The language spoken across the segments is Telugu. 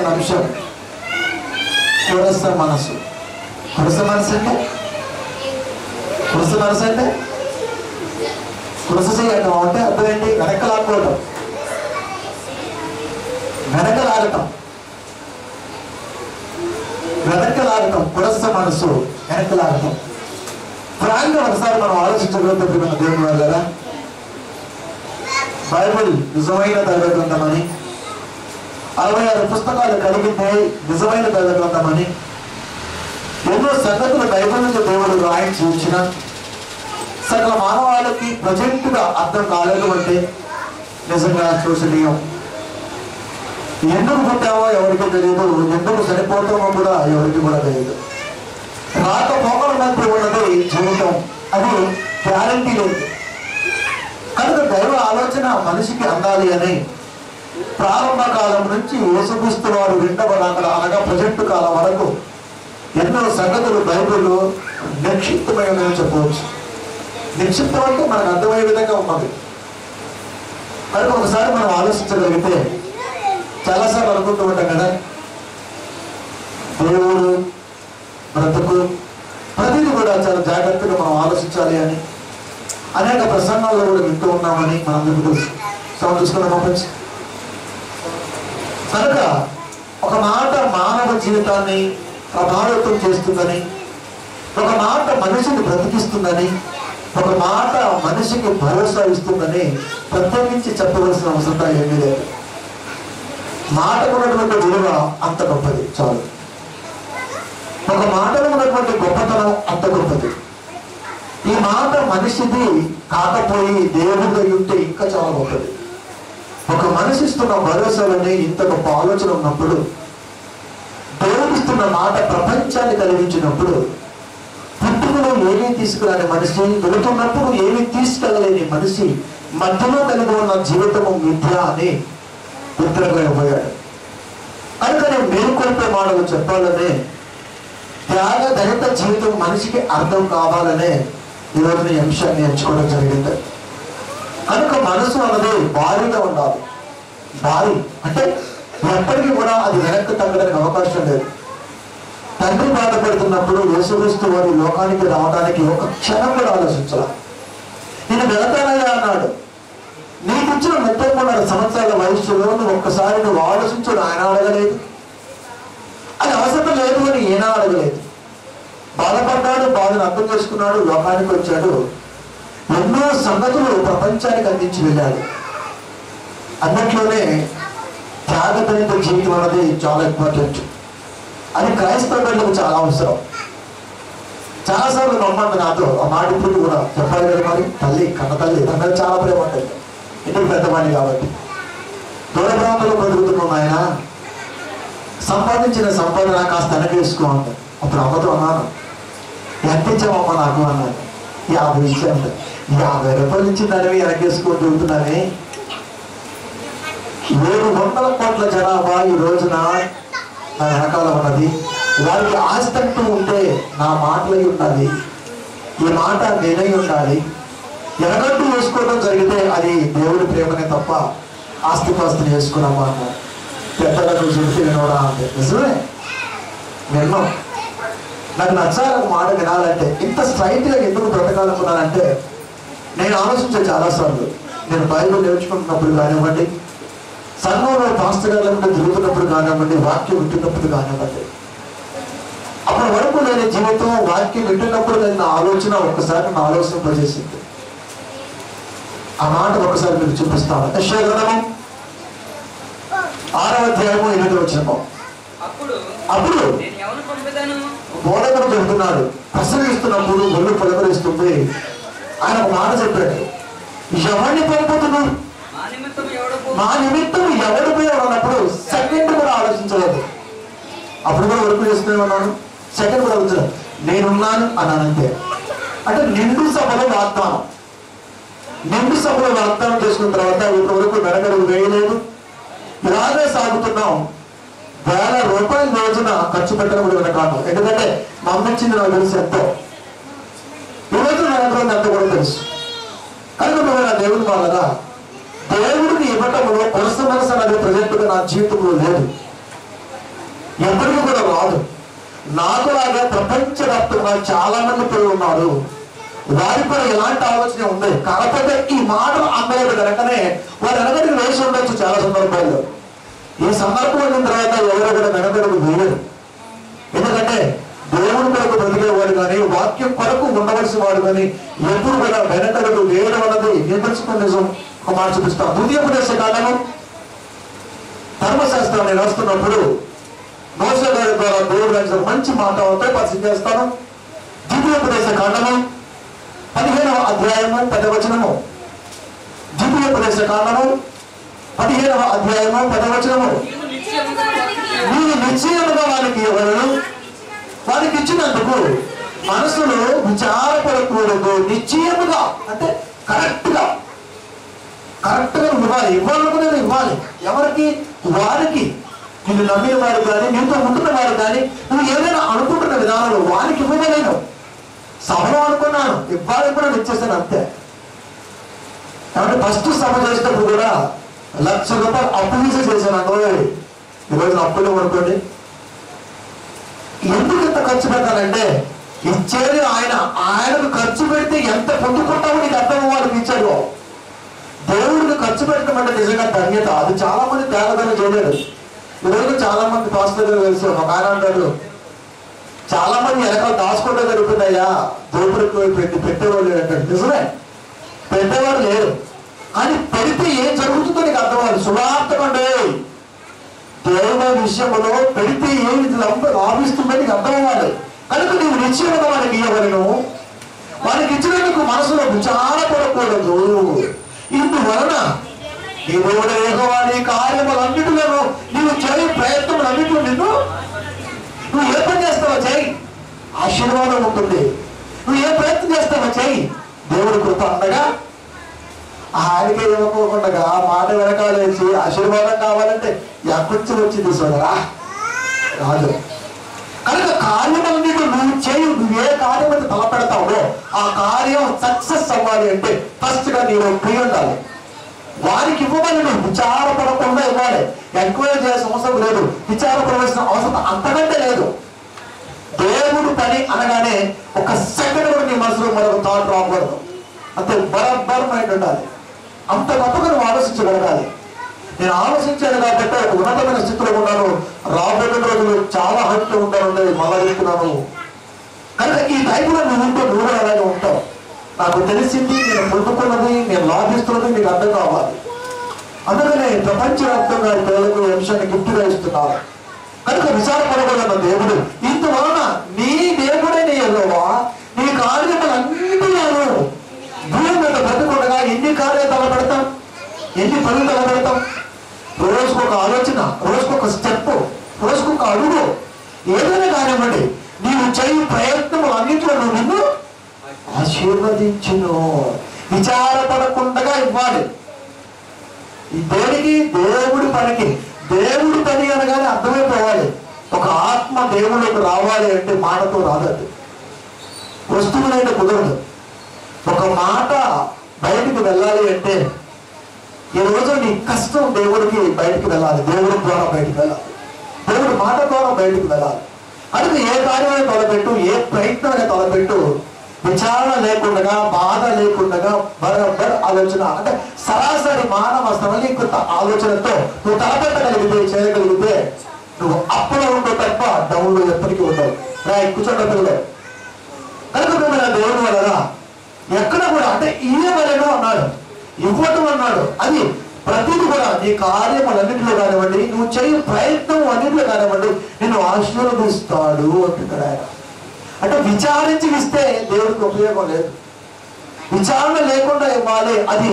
చెప్పబోతున్న అంశం కురస మనసు. కురస మనసు అంటే కురస చేయడం అంటే అర్థం ఏంటి? వెనకలాగటం. కురస మనసు, వెనకలాగటం. ఫ్రాంక్గా ఒకసారి మనం ఆలోచించగలుగుతాం దేవుని వల్ల. బైబిల్ నిజమైన దైవ గ్రంథమని, 66 పుస్తకాలు కలిగితే నిజమైన దైవ గ్రంథమని, ఎన్నో సంగతులు బైబిల్ నుంచి దేవుడు రాయించి ఇచ్చిన సకల మానవాళికి ప్రజెంట్గా అర్థం కాలేదు అంటే నిజంగా శోషనీయం. ఎందుకు పుట్టామో ఎవరికి తెలియదు, ఎందుకు చనిపోతామో కూడా ఎవరికి కూడా తెలియదు. రాకపోకల మధ్య ఉన్నది జీవితం, అది గ్యారంటీ లేదు. కనుక దైవ ఆలోచన మనిషికి అందాలి అని ప్రారంభ కాలం నుంచి యేసుక్రీస్తు వారు వింటబడాలి అనగా ప్రజెంట్ కాలం వరకు ఎన్నో సంగతులు బైబిల్లో నిక్షిప్తమైనవి చెప్పవచ్చు. నిక్షిప్తం అంటే మనకు అర్థమయ్యే విధంగా ఉన్నది. కనుక ఒకసారి మనం ఆలోచించగలిగితే, చాలాసార్లు అనుకుంటూ ఉంటాం కదా, దేవుడు, బ్రతుకు, ప్రతిదీ కూడా చాలా జాగ్రత్తగా మనం ఆలోచించాలి అని అనేక ప్రసంగాల్లో కూడా వింటూ ఉన్నామని మనందరికీ తెలుసు. సౌండ్ తీసుకున్న పంపించి. కనుక ఒక మాట మానవ జీవితాన్ని ప్రభావితం చేస్తుందని, ఒక మాట మనిషిని బ్రతికిస్తుందని, ఒక మాట మనిషికి భరోసా ఇస్తుందని ప్రత్యేకించి చెప్పవలసిన అవసరం ఏమీ లేదు. మాటకు ఉన్నటువంటి విలువ అంత గొప్పది. చాలు. ఒక మాటలో ఉన్నటువంటి గొప్పతనం అంత గొప్పది. ఈ మాట మనిషిది కాకపోయి దేవుడు ఉంటే ఇంకా చాలా గొప్పది. ఒక మనిషి ఇస్తున్న భరోసాలని ఇంత గొప్ప ఆలోచన ఉన్నప్పుడు, దేవుడిస్తున్న మాట ప్రపంచాన్ని కలిగించినప్పుడు, పుట్టుకలో ఏమీ తీసుకురాని మనిషి, వెళుతున్నప్పుడు ఏమీ తీసుకెళ్ళలేని మనిషి మధ్యలో కలిగి ఉన్న జీవితము మిథ్య అని ఉత్తరపోయాడు. అందుకని మేలుకొల్పే మాటలు చెప్పాలనే, త్యాగదరిత జీవితం మనిషికి అర్థం కావాలనే ఈరోజు ఈ అంశాన్ని ఎంచుకోవడం జరిగింది. కనుక మనసు అన్నది భారీగా ఉండాలి. భారీ అంటే ఎప్పటికీ కూడా అది వెనక్కి తగ్గడానికి అవకాశం లేదు. తండ్రి బాధపడుతున్నప్పుడు యేసుక్రీస్తు వారి లోకానికి రావడానికి ఒక క్షణం కూడా ఆలోచించాలి. నేను వెళతానయ్యా అన్నాడు. నీకు ఇచ్చిన 33 సంవత్సరాల వయస్సులో ఒక్కసారి నువ్వు ఆలోచించు. ఆయన అడగలేదు, అది అవసరం లేదు అని ఈయన అడగలేదు. బాధపడ్డాడు, బాధను అర్థం చేసుకున్నాడు, లోకానికి వచ్చాడు, ఎన్నో సంగతులు ప్రపంచానికి అందించి వెళ్ళాడు. అన్నట్లోనే త్యాగదరిత జీవితం అనేది చాలా ఇంపార్టెంట్. అది క్రైస్తవ బిడ్డలకు చాలా అవసరం. చాలాసార్లు నమ్మండి నాతో ఆ మాట ఇప్పుడు కూడా చెప్పాలి కదా. మరి తల్లి, కన్న తల్లి, తన మీద చాలా ప్రేమ ఉంటుంది. ఇంటికి పెద్దవాణి కాబట్టి. దూర ప్రాంతంలో బ్రతుకుతున్నాం. ఆయన సంపాదించిన సంపాదన కాస్త వెనకేసుకో అంట. అప్పుడు అమ్మతో అన్నాను, ఎంత ఇచ్చామమ్మ నాకు అన్నాను. 50 ఇచ్చాను. 50 రూపాయలు ఇచ్చిన దానివి వెనకేసుకొని తిరుగుతున్నానే. 700 కోట్ల జనాభా ఈ రోజున నా వెనకాల ఉన్నది. వారికి ఆస్తి అంటూ ఉంటే నా మాటలై ఉండాలి, ఈ మాట నేనై ఉండాలి. ఎనగట్టు వేసుకోవడం జరిగితే అది దేవుడి ప్రేమనే తప్ప ఆస్తిపాస్తిని వేసుకున్నామా అన్నారు. పెద్దగా నువ్వు చెబితే వినవడా అంటే నిజమే విన్నాం. నాకు నచ్చాలి ఒక మాట వినాలంటే. ఇంత స్ట్రైట్గా ఎందుకు బ్రతకాలనుకున్నానంటే, నేను ఆలోచించే చాలాసార్లు. నేను బైబిల్ నేర్చుకుంటున్నప్పుడు కానివ్వండి, సంఘంలో పాస్టర్ గారి ఉంటే తిరుగుతున్నప్పుడు కానివ్వండి, వాక్యం వింటున్నప్పుడు కానివ్వండి, అప్పటి వరకు నేను జీవితం వాక్యం వింటున్నప్పుడు నేను నా ఆలోచన ఒక్కసారి నా ఆలోచింపజేసింది. ఆ మాట ఒకసారి మీకు చూపిస్తాను. యెషయా గ్రంథము 6వ అధ్యాయము 8వ వచనం. అప్పుడు బోధకుడు చెబుతున్నాడు, ప్రసంగిస్తున్నప్పుడు ఒళ్ళు పొలకరిస్తుంది. ఆయన ఒక మాట చెప్పాడు, ఎవరిని పంపుతున్నాడు, మా నిమిత్తం ఎవడు పోయాడు అన్నప్పుడు సెకండ్ కూడా ఆలోచించలేదు. అప్పుడు కూడా వర్క్ చేస్తూనే ఉన్నాను, సెకండ్ కూడా ఆలోచించలేదు. నేనున్నాను అన్నానంతే. అంటే నిండు సభలో వాగ్దానం చేసుకున్న తర్వాత ఇప్పటి వరకు వెనకడుగు వేయలేదు. ఇలాగే సాగుతున్నాం. 1000 రూపాయల రోజున ఖర్చు పెట్టడం కూడా వెనకాను. ఎందుకంటే మా అమ్మ ఇచ్చింది నాకు తెలుసు ఎంతో. ఈ రోజు నా ఎంతో కూడా తెలుసు. కనుక నా దేవుని వాళ్ళగా దేవుడికి ఇవ్వటంలో మనసు అనేది ప్రజెంట్గా నా జీవితంలో లేదు. ఎవరికి కూడా రాదు. నాకులాగా ప్రపంచవ్యాప్తంగా చాలా మంది పిల్లలు ఉన్నారు, వారికి కూడా ఇలాంటి ఆలోచన ఉంది. కాకపోతే ఈ మాటలు అందలేదు కనుకనే వారు వెనకడికి వేసి ఉండొచ్చు చాలా సందర్భాల్లో. ఈ సందర్భం అయిన తర్వాత ఎవరు కూడా వెనకడుగు వేయరు. ఎందుకంటే దేవుని కొరకు బ్రతికేవాడు కానీ, వాక్యం కొరకు ఉండవలసిన వాడు కానీ ఎప్పుడు కూడా వెనకడుగు వేయడం అన్నది నిర్మించుకున్న నిజం. ఒక మాట చూపిస్తాం. ద్వితీయోపదేశ కాండము ధర్మశాస్త్రాన్ని రాస్తున్నప్పుడు మోసే గారి ద్వారా దేవుడు రాసిన మంచి మాట ఉంటే పరిచయం చేస్తాను. ద్వితీయోపదేశ కాండము 15వ అధ్యాయము 10వ వచనము. ద్వితీయోపదేశ కాండము 15వ అధ్యాయము 10వ వచనము. నీవు నిశ్చయముగా వారికి ఎవరు వారికి ఇచ్చినందుకు మనసులో విచారపడకూడదు. నిశ్చయముగా అంటే కరెక్ట్గా ఇవ్వాలి. ఇవ్వాలనుకునేది ఇవ్వాలి. ఎవరికి? వారికి. నిన్ను నమ్మిన వారు కానీ, నీతో ఉంటున్న వారు కానీ, నువ్వు ఏదైనా అనుకుంటున్న విధానంలో వారికి ఇవ్వలేను. సభలో అనుకున్నాను, ఇవ్వాలి కూడా ఇచ్చేస్తాను అంతే. కాబట్టి ఫస్ట్ సభ చేసేటప్పుడు కూడా ₹1,00,000 అప్పు చేశాను అనుకో. ఈరోజు అప్పులు అనుకోండి. ఎందుకు ఇంత ఖర్చు పెడతానంటే ఇచ్చేది ఆయనకు ఖర్చు పెడితే ఎంత పొందుకుంటామో నీకు అర్థం వాళ్ళకి ఇచ్చాడు. దేవుడికి ఖర్చు పెట్టడం అంటే నిజంగా ధన్యత. అది చాలా మంది తేగదన చేయలేడు. ఈరోజు చాలా మంది పాస్టర్ గారు తెలుసు. ఒక ఆయన అంటారు, చాలా మంది వెనకాల దాచుకుంటే జరుగుతున్నాయా, దోపుడికి పెట్టేవాళ్ళు అంటాడు. నిజమే, పెట్టేవాడు లేరు. కానీ పెడితే ఏం జరుగుతుందో నీకు అర్థమవుతుంది. శుభార్థమండి దేవుని విషయంలో పెడితే ఏమి లాభిస్తుందో నీకు అర్థమవ్వాలి. కనుక నీవు నిశ్చయంగా వారికి ఇవ్వగలను. వారికి ఇచ్చినందుకు మనసులో విచారపడకూడదు. ఇందువలన నీ దేవుడు యెహోవా నీ కార్యములన్నిటిలోనూ నీవు చేయి ప్రయత్నములన్నిటిలో నువ్వు ఏ పని చేస్తావో చేయి, ఆశీర్వాదం ఉంటుంది. నువ్వు ఏ ప్రయత్నం చేస్తావో చేయి, దేవుడి కృప అందగా ఆయనకే ఇవ్వకోకుండా ఆ మాట వెనకాలేసి ఆశీర్వాదం కావాలంటే ఎక్కడి వచ్చింది సోదరా? రాదు. కనుక కార్యమన్నిటి నువ్వు చేయి. నువ్వు ఏ కార్యం అయితే తలపెడతావో ఆ కార్యం సక్సెస్ అవ్వాలి అంటే ఫస్ట్ గా నీవు ప్రియ ఉండాలి. వారికి ఇవ్వమని నువ్వు విచారపడకుండా ఇవ్వాలి. ఎంక్వైరీ చేయాల్సిన అవసరం లేదు, విచారపడవలసిన అవసరం అంతకంటే లేదు. దేవుడు పని అనగానే ఒక సెకండ్ కూడా నీ మనసులో మరొక థాట్ రాకూడదు. అంతే బరాబర్ మైండ్ ఉండాలి. అంత గొప్పగా నువ్వు ఆలోచించగలగాలి. నేను ఆలోచించాను కాబట్టి ఒక ఉన్నతమైన స్థితిలో ఉన్నాను. రాబోయే రోజులు చాలా హైట్లో ఉంటాను, మళ్ళా చెప్తున్నాను. కనుక ఈ టైంలో నువ్వు ఉంటే నువ్వు అలాగే ఉంటావు. నాకు తెలిసింది, నేను పొందుకున్నది, నేను లాభిస్తున్నది నీకు అర్థం కావాలి. అందుకనే ప్రపంచవ్యాప్తంగా పిల్లలకు ఈ అంశాన్ని గిఫ్ట్గా ఇస్తున్నారు. కనుక విచారపడగలన్న దేవుడు ఇందువలన నీ దేవుడైన యెహోవా నీ కార్యములన్నిటిలోనూ భూమి మీద బ్రతుకుండగా ఎన్ని కార్యాలు తలపెడతాం, ఎన్ని పనులు తలపెడతాం. రోజుకొక ఆలోచన, రోజుకొక స్టెప్, రోజుకొక అడుగు, ఏదైనా కానివ్వండి నీవు చేయి ప్రయత్నములు అన్నింటిలో నిన్ను ఆశీర్వదించును. విచారపడకుండా ఇవ్వాలి. దేనికి? దేవుడి పనికి. దేవుడి పని అనగానే అర్థమైపోవాలి. ఒక ఆత్మ దేవుడికి రావాలి అంటే మాటతో రాదు, వస్తువులైన కుదరదు. ఒక మాట బయటికి వెళ్ళాలి అంటే ఈ రోజు నీ కష్టం దేవుడికి బయటికి వెళ్ళాలి, దేవుడి ద్వారా బయటికి వెళ్ళాలి, దేవుడి మాట ద్వారా బయటికి వెళ్ళాలి. అందుకే ఏ కార్యాన్ని తలపెట్టు, ఏ ప్రయత్నాన్ని తలపెట్టు, విచారణ లేకుండా, బాధ లేకుండా, బరాబర్ ఆలోచన అంటే సరాసరి మానవ సరళీకృత ఆలోచనతో నువ్వు తలపెట్టగలిగితే, చేయగలిగితే నువ్వు అప్పులో ఉండవు తప్ప డౌన్లో ఎప్పటికీ ఉండవు. కూర్చోండి పిల్లలు. కనుక మిమ్మల్ని దేవుడు వలన ఎక్కడ కూడా అంటే ఇయ్యవలను అన్నాడు, ఇవ్వటం అన్నాడు. అది ప్రతిదీ కూడా నీ కార్యములన్నింటిలో కానివ్వండి, నువ్వు చేయ ప్రయత్నం అన్నింటిలో కానివ్వండి నిన్ను ఆశీర్వదిస్తాడు అంటున్నాడు ఆయన. అంటే విచారించి ఇస్తే దేవుడికి ఉపయోగం లేదు. విచారణ లేకుండా ఇవ్వాలి. అది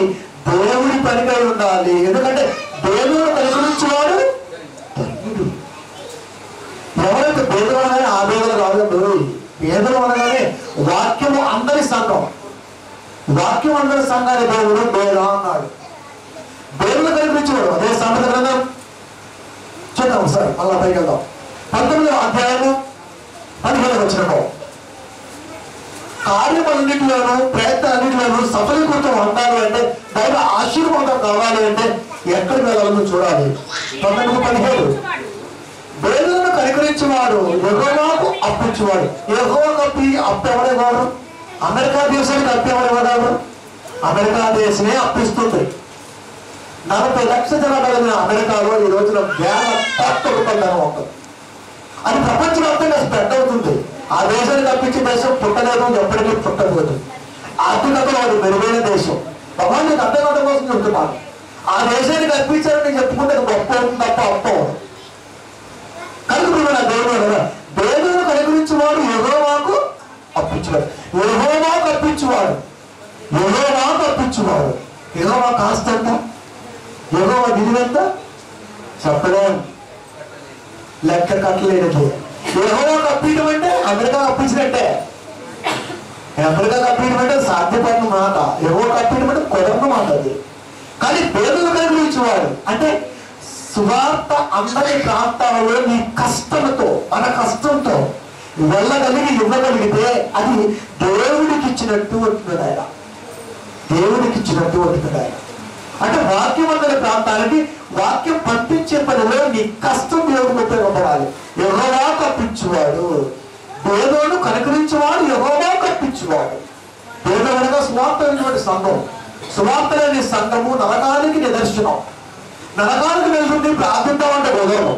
దేవుడి పనికై ఉండాలి. ఎందుకంటే దేవుడు కనుగొనించేవాడు ధన్యుడు. ఎవరైతే పేదలు అనగానే ఆ పేదలు కాదు, పేదలు అనగానే వాక్యము అందరి సంఘం, వాక్యం అందరి సంఘాన్ని దేవుడు బేరా అన్నాడు. దేవుడు కనిపించేవాడు. అదే సామెత గ్రంథం చూద్దాం ఒకసారి, మళ్ళా పైకి వెళ్దాం. 19వ అధ్యాయము 15వ వచనము. కార్యములన్నింటిలోనూ ప్రయత్నాలన్నింటిలోనూ సఫలీకృతం ఉండాలి అంటే, దైవ ఆశీర్వాదం కావాలి అంటే ఎక్కడికి వెళ్ళాలని చూడాలి. 12:17 పేదలను కనికరించేవాడు యెహోవాకు అప్పించేవాడు. యెహోవాకు అప్పు ఎవరేవాడు? అమెరికా దేశానికి అప్పు ఎవరేవాడు? అమెరికా దేశమే అప్పిస్తుంది. 40 లక్షల జనాభా కలిగిన అమెరికాలో ఈ రోజున వేల కోట్ల రూపాయల ధనం ఉంటుంది. అది ప్రపంచవ్యాప్తంగా స్ప్రెడ్ అవుతుంది. ఆ దేశానికి అప్పించే దేశం పుట్టలేదు, ఎప్పటికీ పుట్టబోదు. ఆర్థికతలో అది మెరుగైన దేశం. భగవాన్ అర్థం కావడం కోసం చెప్తున్నాను. ఆ దేశానికి అర్పించారని చెప్పుకుంటే గొప్ప అవుతుంది తప్ప అప్ప అవుతుంది. కనుక నా దేవుడు కదా, దేవుడు కనికరించేవాడు యెహోవాకు అప్పించేవాడు. యెహోవాకు అప్పించేవాడు, యెహోవాకు అప్పించేవాడు. యెహోవా కాస్త ఎంత, యెహోవా నిధులు ఎంత చెప్పలేము, లెక్క కట్టలేనట్లే. యెహోవాకు అప్పించడం అంటే అమెరికా అప్పించినట్టే. అమెరికాకు అప్పించడం అంటే సాధ్యపడిన మాట, యెహోవాకు అప్పించడం అంటే కుదరని మాట అది. కానీ పేదలు కనికరించేవాడు అంటే సువార్త అందరి ప్రాంతాలలో నీ కష్టంతో, మన కష్టంతో వెళ్ళగలిగి ఇవ్వగలిగితే అది దేవుడికి ఇచ్చినట్టు ఉంటున్నాడు ఆయన. దేవుడికి ఇచ్చినట్టు ఉంటున్నాడు ఆయన. అంటే వాక్యం అందరి ప్రాంతాలకి వాక్యం పంపించే పనిలో నీ కష్టం దేవుడికి ఉపయోగపడాలి. యెహోవాకు అప్పించేవాడు, పేదోడు కనికరించేవాడు, యెహోవాకు అప్పించేవాడు. పేదోడుగా సువార్త సంఘం, సువార్త లేని సంఘము నరకానికి నిదర్శనం. నరకానికి వెళ్తుంది ప్రార్థిద్దామంటే కుదరదు.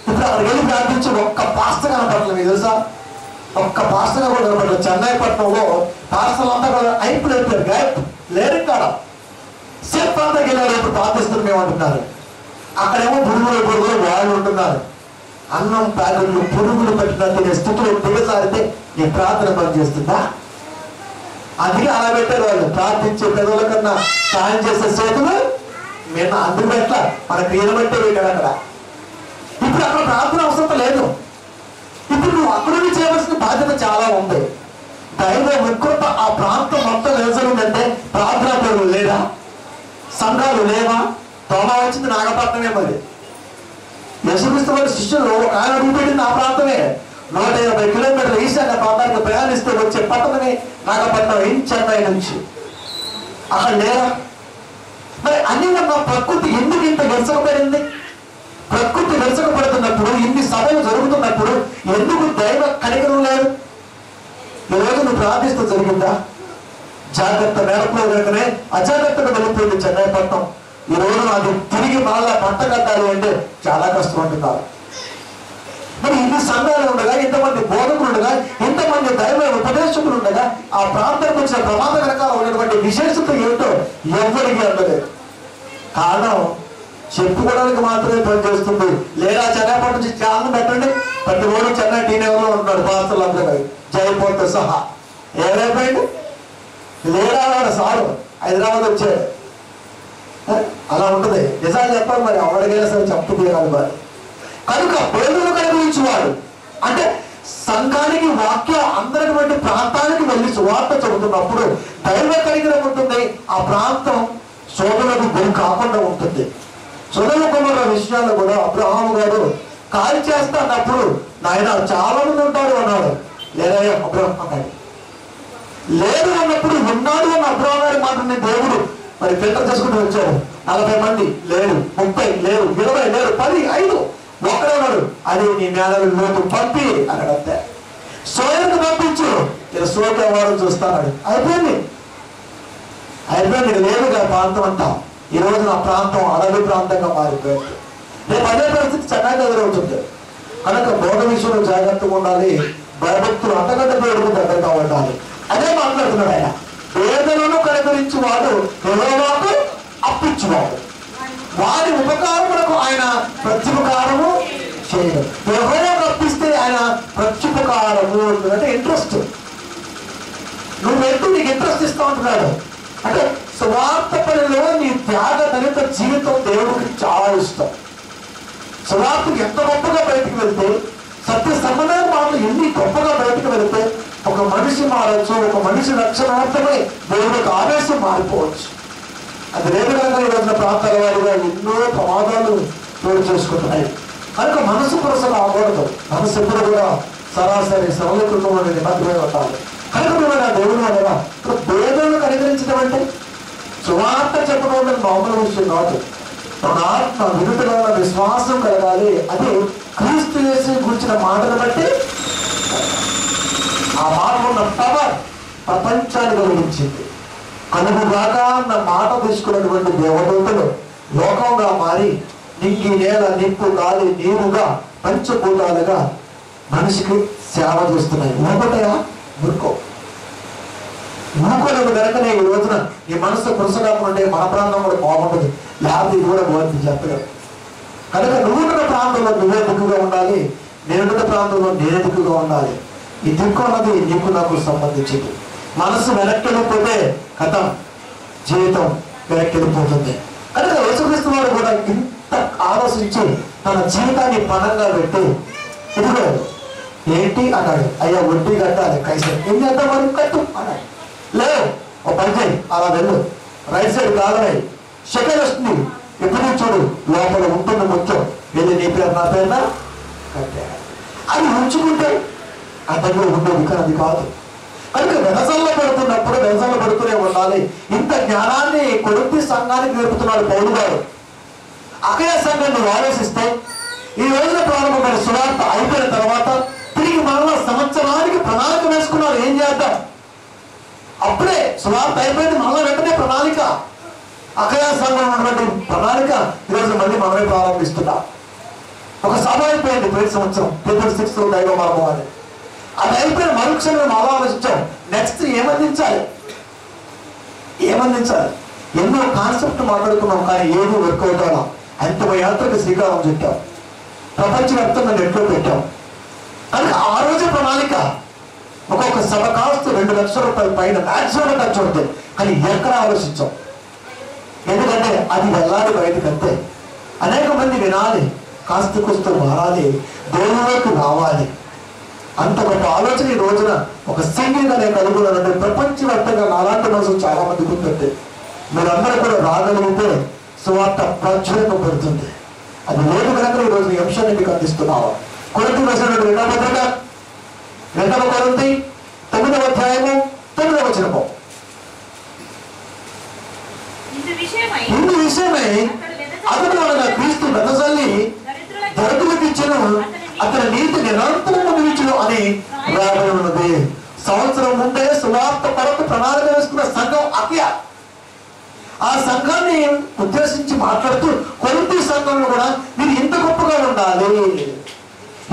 ఇప్పుడు అక్కడికి వెళ్ళి ప్రార్థించి ఒక్క పాస్టర్ కనపడలేదు. మీకు తెలుసా, ఒక్క పాస్టర్ కూడా కనపడలేదు. చెన్నైపట్నంలో పాస్టర్లు అంతా కూడా అయిపోయారు, గాయప్ లేరు. కాడ సేఫ్ ప్రాంతానికి వెళ్ళారు. ఇప్పుడు ప్రార్థిస్తున్నారు మేము అంటున్నారు. అక్కడేమో పురుగులు వాళ్ళు ఉంటున్నారు. అన్నం ప్యాకెట్లు పురుగులు పెట్టిన తినే స్థితిలో దిగసారితే నీ ప్రార్థన పనిచేస్తుందా? అందుకే అలా పెట్టారు వాళ్ళు. ప్రార్థించే పెదవుల కన్నా సాయం చేసే చేతులు మేము అందుకు పెట్ట మన క్రియలు బట్టే పెట్టాడు అక్కడ. ఇప్పుడు అక్కడ ప్రార్థన అవసరం లేదు. ఇప్పుడు నువ్వు అక్కడ చేయవలసిన బాధ్యత చాలా ఉంది. దైవ వికృత ఆ ప్రాంతం మొత్తం నిలసలుందంటే ప్రార్థనా పేరు లేదా, సంఘాలు లేవా? తోమా వచ్చింది నాగపట్నమే. మరి యేసుక్రీస్తు వారి శిష్యులు ఒక ఆయన అడుగుపెట్టింది ఆ ప్రాంతమే. 150 కిలోమీటర్ల ఈశాన్య ప్రాంతానికి ప్రయాణిస్తే వచ్చే పట్టణమే నాగపట్నం, చెన్నై నుంచి. అక్కడ లేరా? మరి అన్ని ఉన్న ప్రకృతి ఎందుకు ఇంత విరసకపడింది? ప్రకృతి విరసకపడుతున్నప్పుడు, ఇన్ని సభలు జరుగుతున్నప్పుడు ఎందుకు దైవ కనికరం లేదు? ఈరోజు నువ్వు ప్రార్థిస్తూ జరిగిందా? జాగ్రత్త మేరకులో వెనుకనే అజాగ్రత్తగా వెళ్ళిపోయింది చెన్నైపట్నం. ఈ రోజు అది తిరిగి మళ్ళా పంట కట్టాలి అంటే చాలా కష్టం అంటున్నారు. మరి ఇన్ని సంఘాలు ఉండగా, ఇంతమంది బోధకులు ఉండగా, ఇంతమంది దైవ ఉపదేశకులు ఉండగా ఆ ప్రాంతానికి వచ్చిన ప్రమాదకరంగా ఉన్నటువంటి విశేషత ఏమిటో ఎవరికి అందలేదు. కారణం చెప్పుకోవడానికి మాత్రమే పనిచేస్తుంది. లేదా చెన్నైపట్నం నుంచి ఛానల్ పెట్టండి, ప్రతి రోజు చెన్నై టీనేలో ఉన్నాడు పాస్టర్లు అందరూ జైపోతే సహా. ఏమైపోయింది? లేదా వాడు సారు హైదరాబాద్ వచ్చాడు. అలా ఉంటుంది. నిజాలు చెప్పాలి మరి, ఎవరికైనా సరే చెప్తుంది కాదు మరి. కనుక పేదలు కనికరించేవాడు అంటే సంఘానికి వాక్యం అందరిటువంటి ప్రాంతానికి వెళ్ళి సువార్త చెబుతున్నప్పుడు దైవ కనికరం ఉంటుంది. ఆ ప్రాంతం శోధనకు గురి కాకుండా ఉంటుంది. సొదొమ గొమొర్రా విషయాల్లో కూడా అబ్రహాము గారు కాల్ చేస్తా అన్నప్పుడు నాయన చాలా మంది ఉంటారు అన్నాడు. లేదా అబ్రహాం అన్నాడు. లేదు అన్నప్పుడు ఉన్నాడు అన్న అబ్రహాం గారి మాటని దేవుడు మరి ఫిల్టర్ చేసుకుంటూ వచ్చాడు. 40 మంది లేరు, 30 లేరు, 20 లేరు, 10, 5 ఒక్కడే ఉన్నాడు. అది నీ నేలను లోతు పంపి అన్నాడు. అంతే. సోయర్ను పంపించు, ఇలా సోక వారం చూస్తాడు. అయిపోయింది. లేదుగా ప్రాంతం అంతా. ఈ రోజు నా ప్రాంతం అడవి ప్రాంతంగా మారిపోయింది. రేపు అదే పరిస్థితి చెన్నైలో ఎదురవుతుంది. కనుక బోధ విషయంలో జాగ్రత్తగా ఉండాలి. భయభక్తులు అంతకంటే పేరుకు దగ్గరగా ఉండాలి. అదే మాట్లాడుతున్నాడు ఆయన. పేదలను కనికరించేవాడు, యెహోవాకు అప్పించేవాడు. వారి ఉపకారములకు ఆయన ప్రత్యుపకారము చేయడు. యెహోవాకు అప్పిస్తే ఆయన ప్రత్యుపకారము అంటే ఇంట్రెస్ట్. నువ్వెందుకు నీకు ఇంట్రెస్ట్ ఇస్తా ఉంటున్నాడు అంటే సువార్త పనిలో నీ త్యాగ దళిత జీవితం దేవుడికి చాలా ఇష్టం. సువార్తకు ఎంత గొప్పగా బయటకు వెళ్తే, సత్య సంబంధమైన మాటలు ఎన్ని గొప్పగా బయటకు వెళ్తే ఒక మనిషి మారచ్చు, ఒక మనిషి రక్షణార్థమై దేవుడికి ఆవేశం మారిపోవచ్చు. అది రేపు కనుక ఈ రోజున ప్రాంతాల వారిగా ఎన్నో ప్రమాదాలు చోటు చేసుకుంటున్నాయి. కనుక మనసు పురస రాకూడదు. మనసు ఎప్పుడు కూడా సరాసరి సరళీకృతం అనేది మధ్యమే ఉండాలి. కనుక మేము దేవుడు అనేవా ఇప్పుడు పేదలను కనికరించడం అంటే సువార్త చెప్పడం అనేది మామూలు విషయం కాదు. ఒక ఆత్మ వినుటలో విశ్వాసం కలగాలి. అది క్రీస్తు యేసు గురించిన మాటను బట్టి ఆ మాటలో ఉన్న పవర్ ప్రపంచాన్ని వెలిగించింది. కనుగుగాక అన్న మాట తీసుకున్నటువంటి దేవదూతలు లోకంగా మారి నింగి నేల నిప్పు గాలి నీరుగా పంచభూతాలుగా మనిషికి సేవ చేస్తున్నాయి. ఊరుకుంటాయా? ఊరుకోలేదు కనుకనే ఈ రోజున ఈ మనసు పురుషులకు ఉంటే మన ప్రాంతం కూడా బాగుంటుంది, లేకపోతే ఇది కూడా బాగుంటుంది చెప్పలేదు. కనుక నువ్వున్న ప్రాంతంలో నువ్వే దిక్కుగా ఉండాలి, నేనున్న ప్రాంతంలో నేనే దిక్కుగా ఉండాలి. ఈ దిక్కు అన్నది నీకు నాకు సంబంధించింది. మనసు వెనక్కి వెళ్ళిపోతే కథం జీవితం వెనక్కి వెళ్ళిపోతుంది. కనుక యేసుక్రీస్తు వారు కూడా ఇంత ఆలోచించి తన జీవితాన్ని పణంగా పెట్టి ఇదిగో ఏంటి అన్నాడు. అయ్యా వడ్డీ కట్టాలి కైసర్, ఏం చేద్దాం మరి కట్టు అన్నాడు. లేవు ఒక పని చేయి, అలా వెళ్ళు, రైట్ సైడ్ కాదని సెకండ్ వస్తుంది, ఎప్పుడు చూడు లోపల ఉంటుంది ముఖ్యం, వెళ్ళి నీ పేరు నా పేరున కట్టా. అది ఉంచుకుంటే ఆ దగ్గర ఉండేది, కానీ అది కాదు. కనుక వెనసల్లో పడుతున్నప్పుడు వెనసల్లో పడుతూనే ఉండాలి. ఇంత జ్ఞానాన్ని కొరింథీ సంఘానికి నేర్పుతున్నాడు పౌలు గారు. అకయ సంఘాన్ని ఆలోచిస్తే ఈ రోజున ప్రారంభమైన సువార్త అయిపోయిన తర్వాత తిరిగి మరలా సంవత్సరానికి ప్రణాళిక వేసుకున్నారు, ఏం చేద్దాం. అప్పుడే సువార్త అయిపోయింది, మరలా వెంటనే ప్రణాళిక, అకయ సంఘం ఉన్నటువంటి ప్రణాళిక ఈరోజు మళ్ళీ మనమే ప్రారంభిస్తున్నాం. ఒక సభ అయిపోయింది ప్రతి సంవత్సరం, April 6th దైవ మార్గం అని. అది అయిపోయిన మరుక్షణం మనం ఆలోచించాం, నెక్స్ట్ ఏమందించాలి. ఎన్నో కాన్సెప్ట్ మాట్లాడుకున్నాం, కానీ ఏదో వర్కౌట్ అవ్వాలా. అంతిమ యాత్రకు శ్రీకారం చుట్టాం, ప్రపంచవ్యాప్తంగా నెట్లో పెట్టాం. కానీ ఆ రోజు ప్రణాళిక ఒక్కొక్క సభ కాస్త 2 లక్షల రూపాయల పైన మ్యాక్సిమం ఖర్చు ఉంటుంది, కానీ ఎక్కడ ఆలోచించాం. ఎందుకంటే అది వెళ్ళాలి బయటకు, అంతే. అనేక మంది వినాలి, కాస్త కూస్త మారాలి, దేవుళ్ళకి రావాలి. అంత గొప్ప ఆలోచన ఈ రోజున ఒక సింగిల్గా నేను కలుగుతున్నానంటే ప్రపంచవ్యాప్తంగా అలాంటి మనసు చాలా మందికి ఉంటుంది. మీరందరూ కూడా రాగలిగితే సువార్త ప్రచురింపబడుతుంది. అది లేదు కనుక ఈ రోజు ఈ అంశాన్ని మీకు అందిస్తున్నావు. కొరింథీ రాసినటువంటి 2వ పత్రిక 2వ కొరింథీ 9వ అధ్యాయము 9వ వచనము. ఇందు విషయమై అతడు అనగా క్రీస్తు వెదజల్లి దరిద్రులకు ఇచ్చెను, అతని నీతి నిరంతరము నిలిచును అని రాబడి ఉన్నది. సంవత్సరం ముందే సువార్త కొరకు ప్రణాళిక వేసుకున్న సంఘం అక్య. ఆ సంఘాన్ని ఉద్దేశించి మాట్లాడుతూ కొరింథీ సంఘంలో కూడా మీరు ఇంత గొప్పగా ఉండాలి,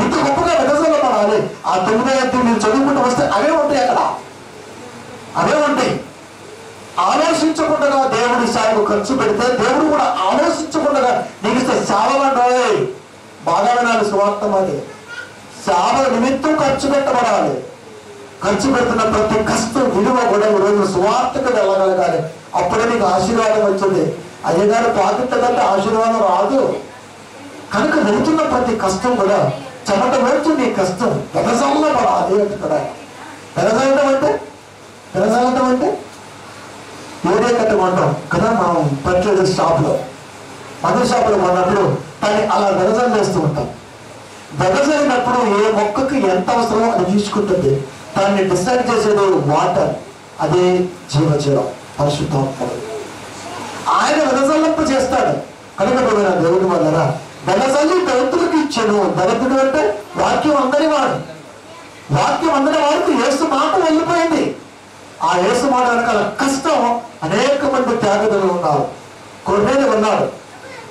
ఇంత గొప్పగా వెదజల్లబడాలి. ఆ 9వ అధ్యాయం మీరు చదువుకుంటూ వస్తే అవే ఉంటాయి, అక్కడ అవే ఉంటాయి. ఆలోచించకుండా దేవుడి సాగు ఖర్చు పెడితే దేవుడు కూడా ఆలోచించకుండా నీకు ఇస్తే సేవలంటాయి. బాగా వినాలి, సువార్త మరి సేవ నిమిత్తం ఖర్చు పెట్టబడాలి. ఖర్చు పెడుతున్న ప్రతి కష్టం విలువ కూడా ఈరోజు సువార్తకు వెళ్ళగలగాలి. అప్పుడే నీకు ఆశీర్వాదం వచ్చింది. అయ్యగారు పాకిట్లదంటే ఆశీర్వాదం రాదు. కనుక వెళుతున్న ప్రతి కష్టం కూడా చెమట వెళ్తుంది. కష్టం వెదజల్ల పడాలి అంటున్నాడు. వెదజల్లటం అంటే ఏదే కట్టమంటాం కదా. మనం ఫర్టిలైజర్ షాప్లో, మందుల షాపులో కొన్నప్పుడు దాన్ని అలా వెదజల్ చేస్తూ ఉంటాం. వెదజల్లినప్పుడు ఏ మొక్కకి ఎంత అవసరమో అది తీసుకుంటుంది. దాన్ని డిసైడ్ చేసేది వాటర్, అదే జీవజలం పరిశుద్ధాత్ముడు. ఆయన వెదజల్లింప చేస్తాడు. కనుక దేవుడి వల్ల వెదజల్లి దరిద్రులకు ఇచ్చాను. దరిద్రుడు అంటే వాక్యం అందని వాడు. వాక్యం అందని వాడికి యేసు మాట వెళ్ళిపోయింది. ఆ యేసు మాట వెనకాల కష్టం అనేక మంది త్యాగదులు ఉన్నారు. కొన్నేది ఉన్నాడు,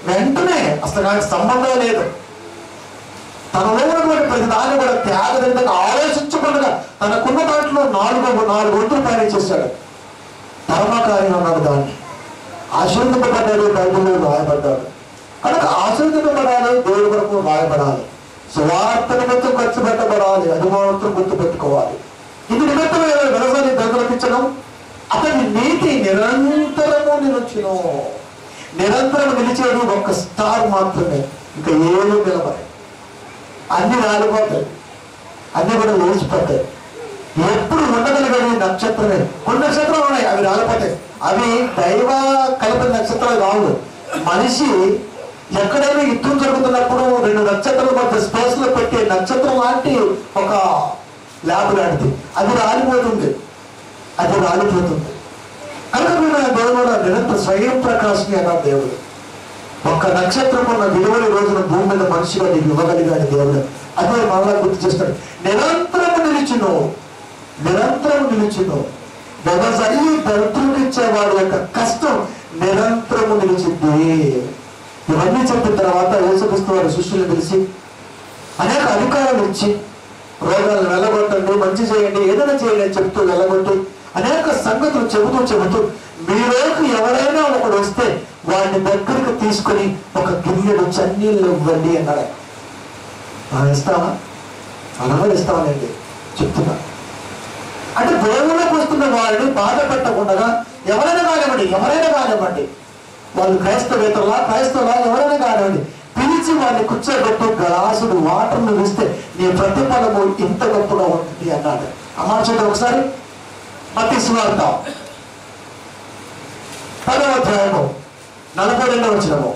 వెంటనే అసలు నాకు సంబంధం లేదు, తనలో ఉన్నటువంటి ప్రతి దాన్ని కూడా త్యాగదంగా ఆలోచించకుండా తనకున్న దాంట్లో 4 వంతులు పైన చేశాడు. ధర్మకార్యం అన్నాడు, దాన్ని ఆశీర్వదింపబడ్డాడు, బైబిల్లో రాయబడ్డాడు. కనుక ఆశీర్వదింపబడాలి, దేవుడి వరకు రాయబడాలి, సువార్త నిమిత్తం ఖర్చు పెట్టబడాలి. అది మాత్రం గుర్తు పెట్టుకోవాలి. ఇది నిమిత్తం వెలసని దగ్గరకించడం, అతని నీతి నిరంతరము నిలుచును. నిరంతరం నిలిచేది ఒక్క స్టార్ మాత్రమే, ఇంకా ఏదో నిలబడి అన్ని రాలిపోతాయి, అన్ని కూడా లేచిపోతాయి. ఎప్పుడు ఉండగలిగేది నక్షత్రమే. కొన్ని నక్షత్రాలు ఉన్నాయి, అవి రాలిపోతాయి. అవి దైవ కలిపిన నక్షత్రాలు కావు. మనిషి ఎక్కడైనా యుద్ధం జరుగుతున్నప్పుడు 2 నక్షత్రాల మధ్య స్పేస్ లో పెట్టే నక్షత్రం లాంటి ఒక ల్యాబ్ లాంటిది, అది రాలిపోతుంది. కనుక మీరు దేవుడు నిరంతర స్వయం ప్రకాశం అన్నారు. దేవుడు ఒక్క నక్షత్రం ఉన్న విలువని రోజున భూమి మీద మనిషిగా నీకు ఇవ్వగలిగాడు దేవుడు. అదే మళ్ళా గుర్తు చేస్తాడు. నిరంతరము నిలిచును, నిరంతరం నిలిచును. వ్యవసాయి దరిద్రుడిచ్చేవాడు యొక్క కష్టం నిరంతరము నిలిచింది. ఇవన్నీ చెప్పిన తర్వాత యేసుక్రీస్తు వారి శిష్యులు పిలిచి అనేక అధికారాలు ఇచ్చి రోగాలను వెళ్ళగొట్టండి, మంచి చేయండి, ఏదైనా చేయండి అని చెప్తూ వెళ్ళగొట్టి అనేక సంగతులు చెబుతూ మీలోకి ఎవరైనా ఒకడు వస్తే వాడిని దగ్గరికి తీసుకొని ఒక గిన్నెడు చన్నీళ్ళు ఇవ్వండి అన్నాడు. మనం ఇస్తామా? మనం ఇస్తామనండి చెప్తున్నా. అంటే దేవుళ్ళకి వస్తున్న వారిని బాధ పెట్టకుండా ఎవరైనా కానివ్వండి, వాళ్ళు క్రైస్తవేతలా ఎవరైనా కానివ్వండి, పిలిచి వాడిని కూర్చోబెట్టి గ్లాసుడు వాటర్ను ఇస్తే నీ ప్రతిఫలము ఇంత గొప్పగా ఉంటుంది అన్నాడు. అమ్మ చూడండి ఒకసారి మత్తయి సువార్త 10వ అధ్యాయము 42వ వచనము.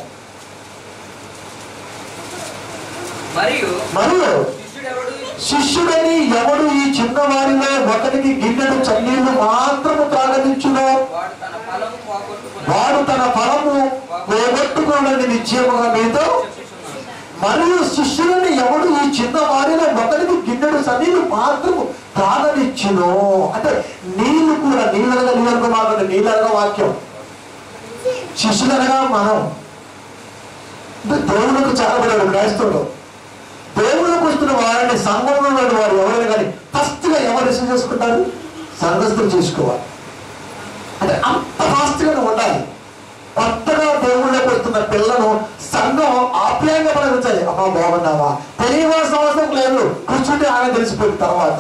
మరియు శిష్యుడని ఎవడు ఈ చిన్నవారిలో ఒకరికి గిన్నెడు చన్నీళ్లు మాత్రము త్రాగనిచ్చునో వాడు తన ఫలము పోగొట్టుకోవాలని నిశ్చయముగా మీతో. మరియు శిష్యులని ఎవడు ఈ చిన్న వారిలో ఒకరికి గిన్నెడు చన్నీళ్లు మాత్రము త్రాగనిచ్చునో. అంటే నీళ్లు కూడా నీళ్ళగా మాత్రం నీళ్ళగా వాక్యం. శిష్యులనగా మనం దేవునికి చాలబడాడు క్రైస్తవుడు. దేవుళ్ళకు వస్తున్న వారిని సంఘంలో వారు ఎవరైనా కానీ ఫస్ట్ గా ఎవరు రిసీవ్ చేసుకుంటారు? సంఘస్థులు చేసుకోవాలి. అంటే అంత ఫాస్ట్ గా ఉండాలి. కొత్తగా దేవుళ్ళకి వస్తున్న పిల్లను సంఘం ఆప్యాయంగా పలకరించాలి. అమ్మా బాగున్నావా, తెలియవలసిన అవసరం లేదు, కూర్చుంటే ఆయన తెలిసిపోయిన తర్వాత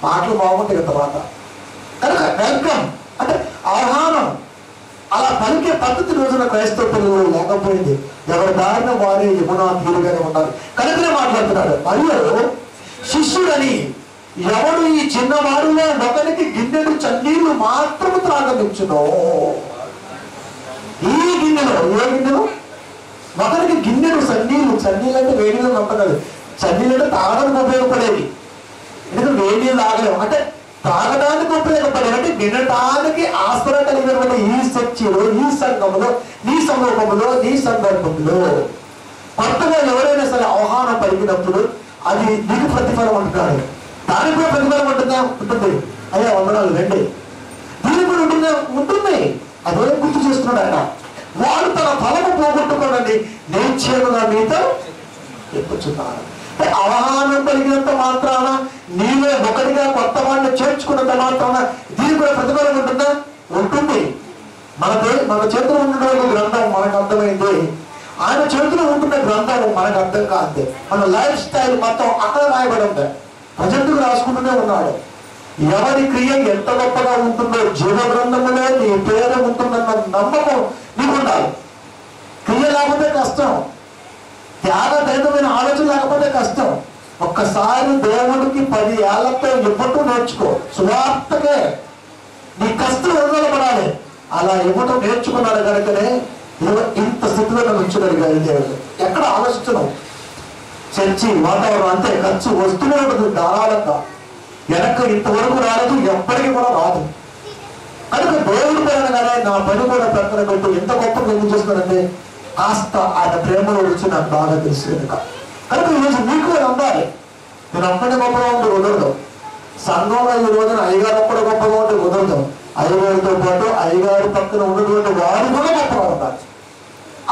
మాటలు బాగుంటాయి తర్వాత. కనుక వెల్కమ్ అంటే ఆహ్వానం, అలా పలికే పద్ధతి రోజున క్రైస్తవ పిల్లలు లేకపోయింది. ఎవరి దారిన వారే యమునా తీరుగానే ఉన్నారు. కనుకనే మాట్లాడుతున్నాడు. మరియు శిష్యుడని ఎవడు ఈ చిన్నవాడులో ఒకరికి గిన్నెడు చన్నీళ్లు మాత్రము త్రాగనిచ్చునో. ఈ గిన్నెలో ఏ గిన్నెలో ఒకరికి గిన్నెడు చన్నీళ్ళు అంటే వేడి నీళ్ళు నమ్మకదు. చన్నీళ్ళు అంటే తాగడానికి ఉపయోగపడేది. ఎందుకంటే వేడి నీళ్ళు తాగలేము. అంటే తాగడానికి ఉపయోగపడేది అంటే వినటానికి ఆస్పద కలిగినటువంటి ఈ చర్చిలో, ఈ సంఘంలో, నీ సమూహంలో, నీ సందర్భంలో కొత్తగా ఎవరైనా సరే ఆహ్వానం పలికినప్పుడు అది నీకు ప్రతిఫలం అంటున్నాడు. దానికి కూడా ప్రతిఫలం ఉంటుంది. అయ్యా వందనాలు రండి. దీనికి కూడా ఉంటుంది. అదే గుర్తు చేస్తున్నాడు ఆయన. వాడు తన ఫలము పోగొట్టుకోనండి నిశ్చయముగా మీతో చెప్పుచున్నాను. ఆహ్వానం కలిగినంత మాత్రాన, నీవే ఒకటిగా కొత్త వాడిని చేర్చుకున్నంత మాత్రాన దీనికి కూడా ప్రతిఫలం ఉంటుందా? ఉంటుంది. మన చేతిలో ఉన్న గ్రంథం మనకు అర్థమైంది. ఆయన చేతిలో ఉంటున్న గ్రంథం మనకు అర్థం కాదు. మన లైఫ్ స్టైల్ మొత్తం అక్కడ రాయబడి ఉంది. ప్రజెంట్కు రాసుకుంటూనే ఉన్నాడు. ఎవరి క్రియ ఎంత గొప్పగా ఉంటుందో జీవ గ్రంథములో నీ పేరు ఉంటుందన్న నమ్మకం నీకు ఉండాలి. క్రియ లేకపోతే కష్టం. త్యాగదైతమైన ఆలోచన లేకపోతే కష్టం. ఒక్కసారి దేవుడికి 10 ఏళ్లతో ఇవ్వటం నేర్చుకో. సువార్తకే నీ కష్టం వదలబడాలి. అలా ఇవ్వటం నేర్చుకున్నాడు కనుకనే ఇంత స్థితిలో నన్ను ఉంచగలిగాడు దేవుడు. ఎక్కడ ఆలోచించను. చర్చి వాతావరణం అంతే, ఖర్చు వస్తూనే ఉంటుంది ధారాళంగా. వెనక ఇంతవరకు రాలేదు, ఎప్పటికీ కూడా రాదు. కనుక దేవుడి పైనగానే నా పని కూడా ప్రక్కన పెట్టు. ఎంత గొప్పగా ఎందుకు చేస్తున్నానంటే కాస్త ఆయన ప్రేమలో వచ్చి నాకు బాగా తెలుసు కనుక. కనుక ఈరోజు మీకు అందాలి. నేను అప్పటి గొప్పగా ఉంటే కుదరదు. సంఘంలో ఈ రోజున అయ్యగారు ఒక్కడే గొప్పగా ఉంటే కుదరదు. అయ్యగారితో పాటు అయ్యగారి పక్కన ఉన్నటువంటి వారు కూడా గొప్పగా ఉండాలి.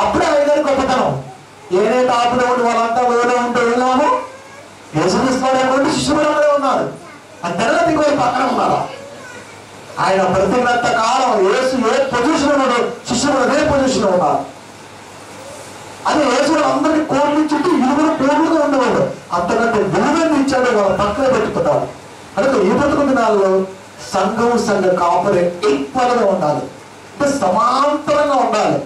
అప్పుడే అయ్యగారి గొప్పతనం. ఏనే టాపులో ఉండి వాళ్ళంతా వేరే ఉంటే వెళ్ళాము. యేసుక్రీస్తు శిష్యుడు ఉన్నారు. అంతేనా ఇంకోటి పక్కన ఉన్నారా? ఆయన బ్రతికినంత కాలం యేసు ఏ పొజిషన్ ఉన్నాడు, శిష్యుడు అదే పొజిషన్ ఉన్నారు. అది యేసుడు అందరికీ కోర్లు చుట్టూ ఇరువురు కోర్లుగా ఉండేవాడు. అంతకంటే విలువని ఇచ్చాడు, వాళ్ళ పక్కన పెట్టుకున్నాడు. కనుక ఈ బ్రతుకు దినాల్లో సంఘ కాపరే ఈక్వల్ గా ఉండాలి. అంటే సమాంతరంగా ఉండాలి.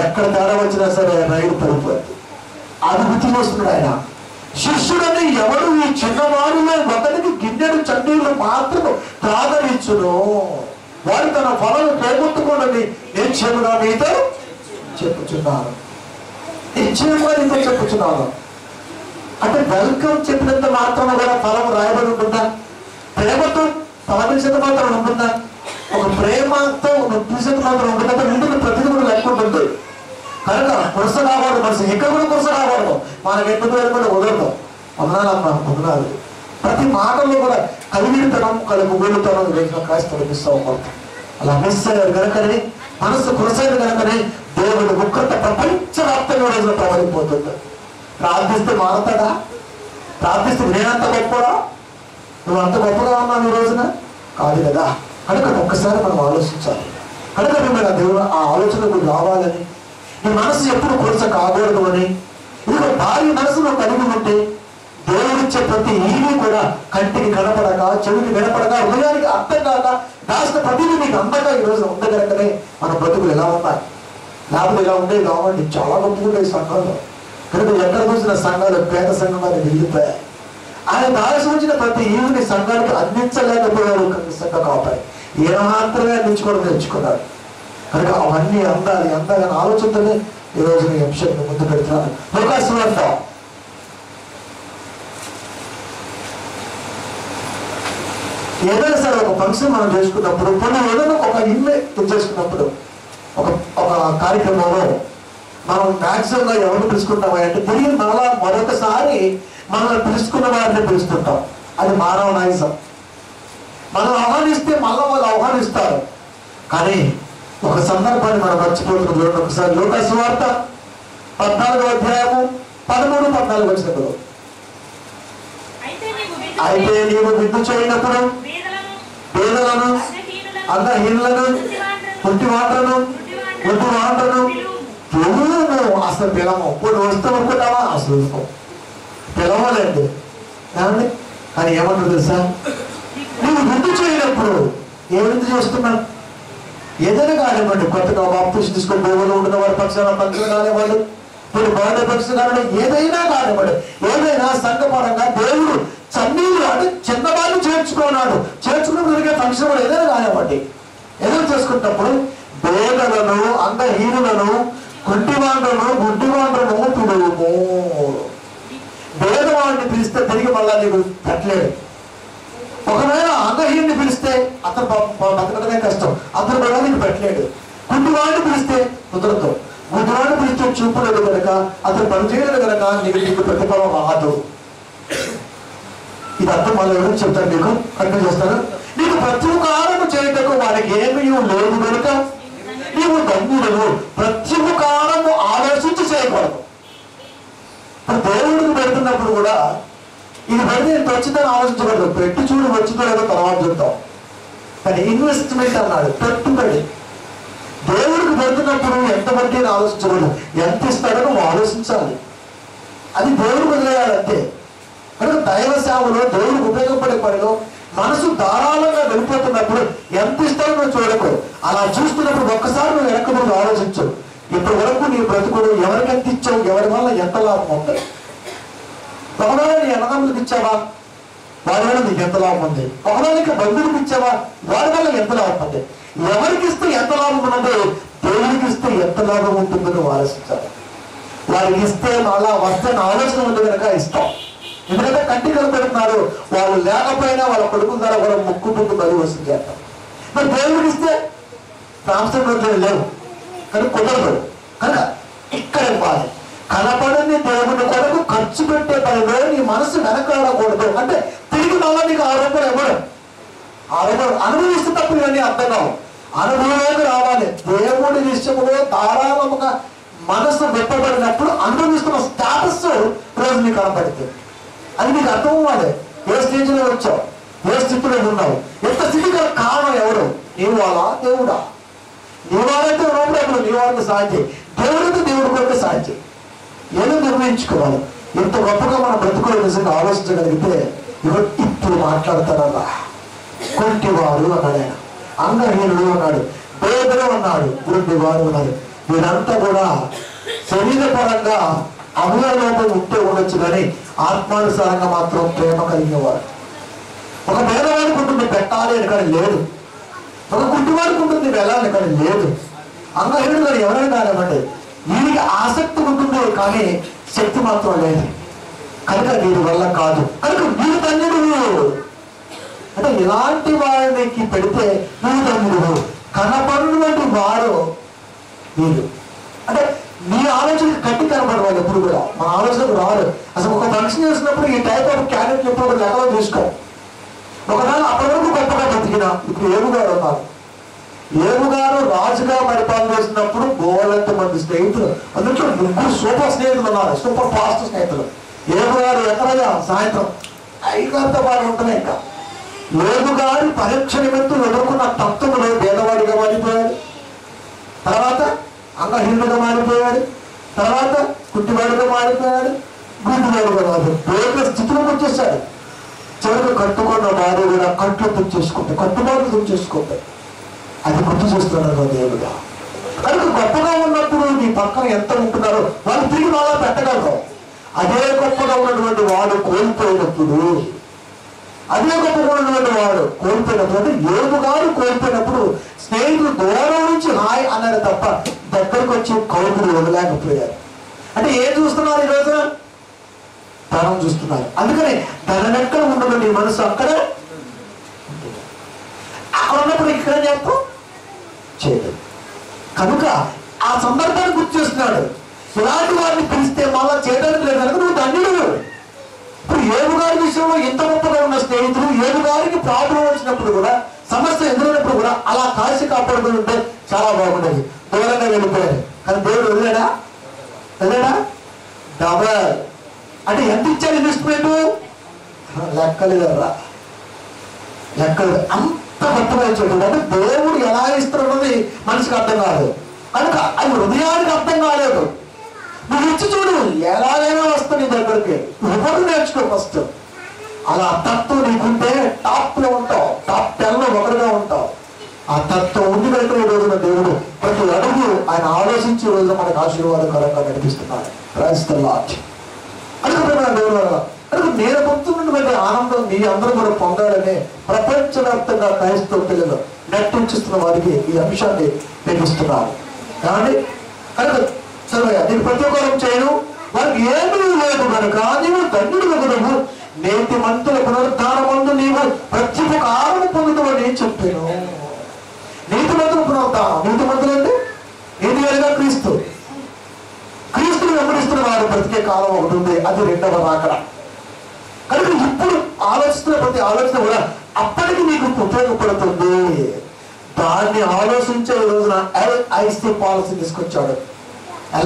ఎక్కడ తేడా వచ్చినా సరే రైలు పడిపోద్ది. అది గుర్తు చేస్తున్నాడు ఆయన. శిష్యుడని ఎవడు ఈ చిన్నవాడిలో ఒకరికి గిన్నెడు చన్నీళ్లు మాత్రం త్రాగనిచ్చును, వాడు తన ఫలం పోగొట్టుకోనని నిశ్చయముగా మీతో చెప్పుచున్నాను. నిశ్చయముగా నీతో చెప్పుచున్నాను అంటే వెల్కమ్ చెప్పినంత మాత్రం కూడా ఫలం రాయబడి ఉంటుందా? ప్రేమతో ఫలమించేంత మాత్రం ఉంటుందా? ఒక ప్రేమతో తీసేంత మాత్రం ఉంటుందా? ఉంటుంది. ప్రతిదీ కూడా లెక్క ఉంటుంది. కనుక పురుష కాకూడదు మనసు, ఎక్కడ కూడా పురుష కాకూడదు. మనకి ఎట్టు పేరు కూడా కుదరదు. వందనాలమ్మా, వందనాలు. ప్రతి మాటల్లో కూడా కలిగితనం కలుగుతనం ఈరోజున క్రైస్తవులు మిస్ అవ్వకూడదు. అలా మిస్ అయ్యారు కనుకనే, మనసు కురసైన కనుకనే దేవుడు ఉగ్రత ప్రపంచవ్యాప్తంగా రోజున ప్రబలిపోతుంది. ప్రార్థిస్తే మారుతాడా? ప్రార్థిస్తే నేనంత గొప్పడా? నువ్వు అంత గొప్పగా ఉన్నావు ఈ రోజున? కాదు కదా. కనుక ఒక్కసారి మనం ఆలోచించాలి. కనుక మిమ్మల్ని దేవుడు ఆ ఆలోచనకు రావాలని, నీ మనసు ఎప్పుడు కొరస కాకూడదు అని, ఇదిగో భారీ మనసులో కలిగి ఉంటే దేవుడిచ్చే ప్రతి ఈవి కూడా కంటికి కనపడక, చెవికి వినపడక, హృదయానికి అర్థం కాక, దాచిన ప్రతిదీ నీకు అందగా ఈ రోజున ఉండగలకనే మన బ్రతుకులు ఎలా ఉన్నాయి. లేకపోతే ఇలా ఉండేవి కావండి. చాలా గొప్పగా ఈ సంఘంలో. కనుక ఎక్కడ చూసిన సంఘాలు పేద సంఘాలు మిగిలిపోయాయి. ఆయన దాల్చిన ప్రతి ఈవిని సంఘానికి అందించలేకపోయారు సంఘ కాపాయి. ఏ మాత్రమే అందించుకోవడం తెచ్చుకున్నాడు. కనుక అవన్నీ అందాలి అందాలని ఆలోచనతోనే ఈ రోజు ఈ అంశాన్ని ముందు పెడుతున్నాను. లూకాసు వార్త ఏదైనా సరే ఒక ఫంక్షన్ మనం చేసుకున్నప్పుడు, కొన్ని ఏదైనా ఒక ఇల్లు చేసుకున్నప్పుడు, ఒక కార్యక్రమంలో మనం మ్యాక్సిమంగా ఎవరిని పిలుచుకుంటామా అంటే తిరిగి మరొకసారి మనల్ని పిలుచుకున్న వారిని పిలుస్తుంటాం. అది మానవ నైజం. మనం ఆహ్వానిస్తే మళ్ళీ వాళ్ళు ఆహ్వానిస్తారు. కానీ ఒక సందర్భాన్ని మనం మర్చిపోతున్నాం. చూడండి ఒకసారి లూకాసు వార్త 14వ అధ్యాయము 13-14 వచనాలు. అయితే నీవు విందు చేయనప్పుడు పేదలను, అంగహీనులను, పుట్టివాటను పిలువు. అసలు పిలము. ఇప్పుడు వస్తూ అనుకుంటావా? అసలు పిలవాలండి ఏమండి. కానీ ఏమంటారు తెలుసా? నువ్వు విందు చేయనప్పుడు ఏ విందు చేస్తున్నావు? ఏదైనా కానివ్వండి, కొత్తగా బాప్తిసం తీసుకొని దేవుళ్ళు ఉంటున్న వారి పక్షాన పంచలు కానివ్వండి, ఇప్పుడు బర్త్డే పక్షం కానివ్వండి, ఏదైనా కానివ్వండి, ఏదైనా సంఘపరంగా దేవుడు చన్నీళ్ళు అంటే చిన్నవాళ్ళు చేర్చుకున్న జరిగే ఫంక్షన్ కూడా ఏదైనా కానివ్వండి, ఏదైనా చేసుకున్నప్పుడు పేదలను, అంగహీనులను, కుంటివాండ్రను, గుడ్డివాండ్రను పిలువుము. పేదవాడిని పిలిస్తే తిరిగి మళ్ళా నీకు పెట్టలేడు. ఒకవేళ అంగహీనుని పిలిస్తే అతను బతకడమే కష్టం, అతను కూడా నీకు పెట్టలేడు. గుడ్డివాడిని పిలిస్తే కుదరదు. గుడ్డివాడిని పిలిస్తే చూపులేదు కనుక, అతను పనిచేయలేదు కనుక నీకు ప్రతిఫలం రాదు. ఇది అర్థం మళ్ళీ ఎవరు చెప్తారు? నీకు కంటిన్యూ చేస్తారు. నీకు ప్రత్యుపకారము చేయటకు వారికి ఏమీ లేదు కనుక నీవు ధన్యుడవు. ప్రత్యుపకారము ఆలోచించి చేయకూడదు. ఇప్పుడు దేవుడికి పెడుతున్నప్పుడు కూడా ఇది పెడితే ఇంత వచ్చిందని ఆలోచించకూడదు. పెట్టి చూడు వచ్చిందో లేదో తర్వాత చూద్దాం. కానీ ఇన్వెస్ట్మెంట్ అన్నాడు, పెట్టుబడి. దేవుడికి పెడుతున్నప్పుడు ఎంత బట్టి ఆలోచించకూడదు. ఎంత ఇస్తాడో నువ్వు ఆలోచించాలి. అది దేవుడికి వదిలేయాలంతే. కనుక దైవ సేవలో దేవుడికి ఉపయోగపడే పనిలో మనసు ధారాళంగా వెళ్ళిపోతున్నప్పుడు ఎంత ఇస్తాడో నువ్వు చూడకు. అలా చూస్తున్నప్పుడు ఒక్కసారి నువ్వు వెనక్కి ముందు ఆలోచించు. ఇప్పటి వరకు నీ బ్రతుకుడు ఎవరికి ఎంత ఇచ్చావు, ఎవరి వల్ల ఎంత లాభం ఉంటుంది? ఒకవేళ నీ అన్నదమ్ములకు ఇచ్చావా, వారి వల్ల నీకు ఎంత లాభం ఉంది? ఒకవేళ నీకు బంధువులకు ఇచ్చావా, వారి వల్ల ఎంత లాభం ఉంది? ఎవరికి ఇస్తే ఎంత లాభం ఉన్నదో దేవుడికి ఇస్తే ఎంత లాభం ఉంటుందో నువ్వు ఆలోచించాలి. వారికి ఇస్తే అలా వస్తేని ఆలోచన ఉంది కనుక ఇస్తాం. ఎందుకంటే కంటి కనపెడుతున్నారు, వాళ్ళు లేకపోయినా వాళ్ళ కొడుకుల ద్వారా వాళ్ళ ముక్కు బలి వస్తుంది చేస్తాం. మరి దేవుడికి ఇస్తే రామచంద్ర లేవు కానీ కుదరదు. కనుక ఇక్కడ ఇవ్వాలి. కనపడని దేవుని కొరకు ఖర్చు పెట్టే పనిలో నీ మనసు వెనకాడకూడదు. అంటే తిరిగి మళ్ళీ నీకు ఆరోపణ ఇవ్వడం, అనుభవిస్తే తప్పు ఇవన్నీ అర్థం కావు. అనుభవంలోకి రావాలి. దేవుడి విషయంలో ధారాళముగా మనసు వెప్పబడినప్పుడు అనుభవిస్తున్న స్టాటస్ రోజు నీకు కనపడుతుంది. అది నీకు అర్థం అవ్వాలి. ఏ స్టేజ్లో వచ్చావు, ఏ స్థితిలో ఉన్నావు, ఎంత స్థితి గల కారణం ఎవరు? నీవు వాళ్ళ దేవుడా? నీ వాళ్ళైతే ఉన్నప్పుడు నీ వాళ్ళకి సాయం చేయి. దేవుడికి దేవుడి కొరకు సాయం చేయి. ఏదో నిర్ణయించుకోవాలి. ఇంత గొప్పగా మనం బ్రతుకోవాలి నిజంగా ఆలోచించగలిగితే ఇప్పుడు మాట్లాడతారల్లా. కొంటివారు అన్నాడు ఆయన, అంగహీనుడు అన్నాడు, పేదలు అన్నాడు, గుడ్డివారు అన్నాడు. వీరంతా కూడా శరీరపరంగా అవయవలోపం ఉంటే ఉండొచ్చు కానీ ఆత్మానుసారంగా మాత్రం ప్రేమ కలిగినవాడు. ఒక పేదవాడికి ఉంటుంది పెట్టాలి అని కానీ లేదు, ఒక గుడ్డివాడికి ఉంటుంది వెళ్ళాలి కానీ లేదు. అంగహీనుడు కానీ ఎవరైనా కానివ్వండి, వీరికి ఆసక్తి ఉంటుంది కానీ శక్తి మాత్రం లేదు. కనుక వీరి వల్ల కాదు. కనుక వీరు ధన్యుడు. అంటే ఇలాంటి వారికి పెడితే వీరు ధన్యుడు. కనపడినటువంటి వారు వీరు. అంటే నీ ఆలోచనకి కట్టి కనపడరు వాళ్ళు ఎప్పుడు కూడా. మన ఆలోచనకు రారు. అసలు ఒక ఫంక్షన్ చేసినప్పుడు ఈ టైప్ ఆఫ్ క్యాండిడేట్ ఎప్పుడు కూడా లెక్కలో తీసుకో. ఒకవేళ అప్పటి వరకు గొప్పగా బతికినా ఇప్పుడు ఏనుగారు ఉన్నారు. ఏనుగారు రాజుగా పరిపాలన చేసినప్పుడు బోలంత మంది స్నేహితులు, అందులో ముగ్గురు సూపర్ స్నేహితులు ఉన్నారు, సూపర్ ఫాస్ట్ స్నేహితులు. ఏనుగారు ఎక్కడగా సాయంత్రం ఐగారితో పాటు ఉంటుంది. ఇంకా ఏనుగారి పరీక్ష నిమిత్తం ఎదుర్కొన్న తత్వంలో పేదవాడిగా మారిపోయాడు, తర్వాత అంగహీనుడిగా మారిపోయాడు, తర్వాత కుట్టివాడిగా మారిపోయాడు, గుడ్డివాడిగా మారిపోయాడు. పేద స్థితిలోకి వచ్చేసాడు. చివరికి కట్టుకున్న భార్య కూడా కట్లు తుచ్చేసుకుంటాయి, కట్టుబాట్లు తుచ్చేసుకుంటాయి. అది గుర్తు చేస్తున్నాడు దేవుడుగా. కనుక గొప్పగా ఉన్నప్పుడు నీ పక్కన ఎంత ఉంటున్నారో వాళ్ళు తిరిగి వాళ్ళ పెట్టగలరు. అదే గొప్పగా ఉన్నటువంటి వాడు కోల్పోయినప్పుడు, అదే గొప్పగా ఉన్నటువంటి వాడు కోల్పోయినప్పుడు, అంటే ఏనుగారు కోల్పోయినప్పుడు స్నేహితులు దూరం నుంచి హాయ్ అన్నారు తప్ప దగ్గరకు వచ్చి కౌలులు వదలేకపోయారు. అంటే ఏం చూస్తున్నారు ఈ రోజున? ధనం చూస్తున్నారు. అందుకని ధనం ఎక్కడ ఉండదు, నీ మనసు అక్కడే అక్కడ ఉన్నప్పుడు ఇక్కడ చేస్తాం చేయదు. కనుక ఆ సందర్భాన్ని గుర్తు చేస్తున్నాడు. ఇలాంటి వారిని పిలిస్తే మళ్ళా చేయడానికి లేదు కనుక నువ్వు ధన్యుడు. ఇప్పుడు ఏనుగారి విషయంలో ఇంత గొప్పగా ఉన్న స్నేహితులు ఏనుగారికి ప్రాబ్లం వచ్చినప్పుడు కూడా, సమస్య ఎదురైనప్పుడు కూడా అలా కాసి కాపాడుతూ ఉంటే చాలా బాగుండేది. దూరంగా వెళ్ళిపోయారు. కానీ దేవుడు వదిలేడా? డబల్ అంటే ఎంత ఇచ్చాడు ఇన్వెస్ట్మెంట్? లెక్కలేదరా, లెక్కలేదు. అంత గొప్పగా ఇచ్చాడు. అంటే దేవుడు ఎలా ఇస్తున్నది మనిషికి అర్థం కాదు. కనుక అది హృదయానికి అర్థం కాలేదు. నువ్వు ఇచ్చి చూడు, ఎలాగైనా వస్తావు నీ దగ్గరికి. ఎవరు నేర్చుకో ఫస్ట్. అలా తత్వం నీకుంటే టాప్ లో ఉంటావు, టాప్ 10 లో ఒకరుగా ఉంటావు. ఆ తత్వం ఉంది కనుక ఈ రోజున దేవుడు ప్రతి అడుగు ఆయన ఆలోచించి ఈ రోజున మనకు ఆశీర్వాదకరంగా నడిపిస్తున్నాడు. క్రైస్తలాట్ అనుకుంటున్నాను దేవుడు వల్ల. కనుక నేను పొందుతున్నటువంటి ఆనందం మీ అందరూ కూడా పొందాలని ప్రపంచవ్యాప్తంగా క్రైస్తవ పిల్లలు నటించుతున్న వారికి ఈ అంశాన్ని నేర్పిస్తున్నాను. కానీ కనుక సరే నేను ప్రతి ఒక్కరు చేయను, వారికి ఏమీ లేదు కనుక నీవు ధన్యుడు కదవు. నేటి మంతుల పునరుద్ధానమందు నీవు ప్రత్యుపకారం పొందుతావని చెప్పాను. నీతి మంతుల పునరుద్ధానం, నీతి మంతులు అంటే నీతి వేరుగా క్రీస్తు, క్రీస్తుని వెంబడిస్తున్న వారు బ్రతికే కాలం ఒకటి ఉంది, అది రెండవ రాకడ. కనుక ఇప్పుడు ఆలోచిస్తున్న ప్రతి ఆలోచన కూడా అప్పటికి నీకు ఉపయోగపడుతుంది. దాన్ని ఆలోచించే రోజున LIC పాలసీ తీసుకొచ్చాడు.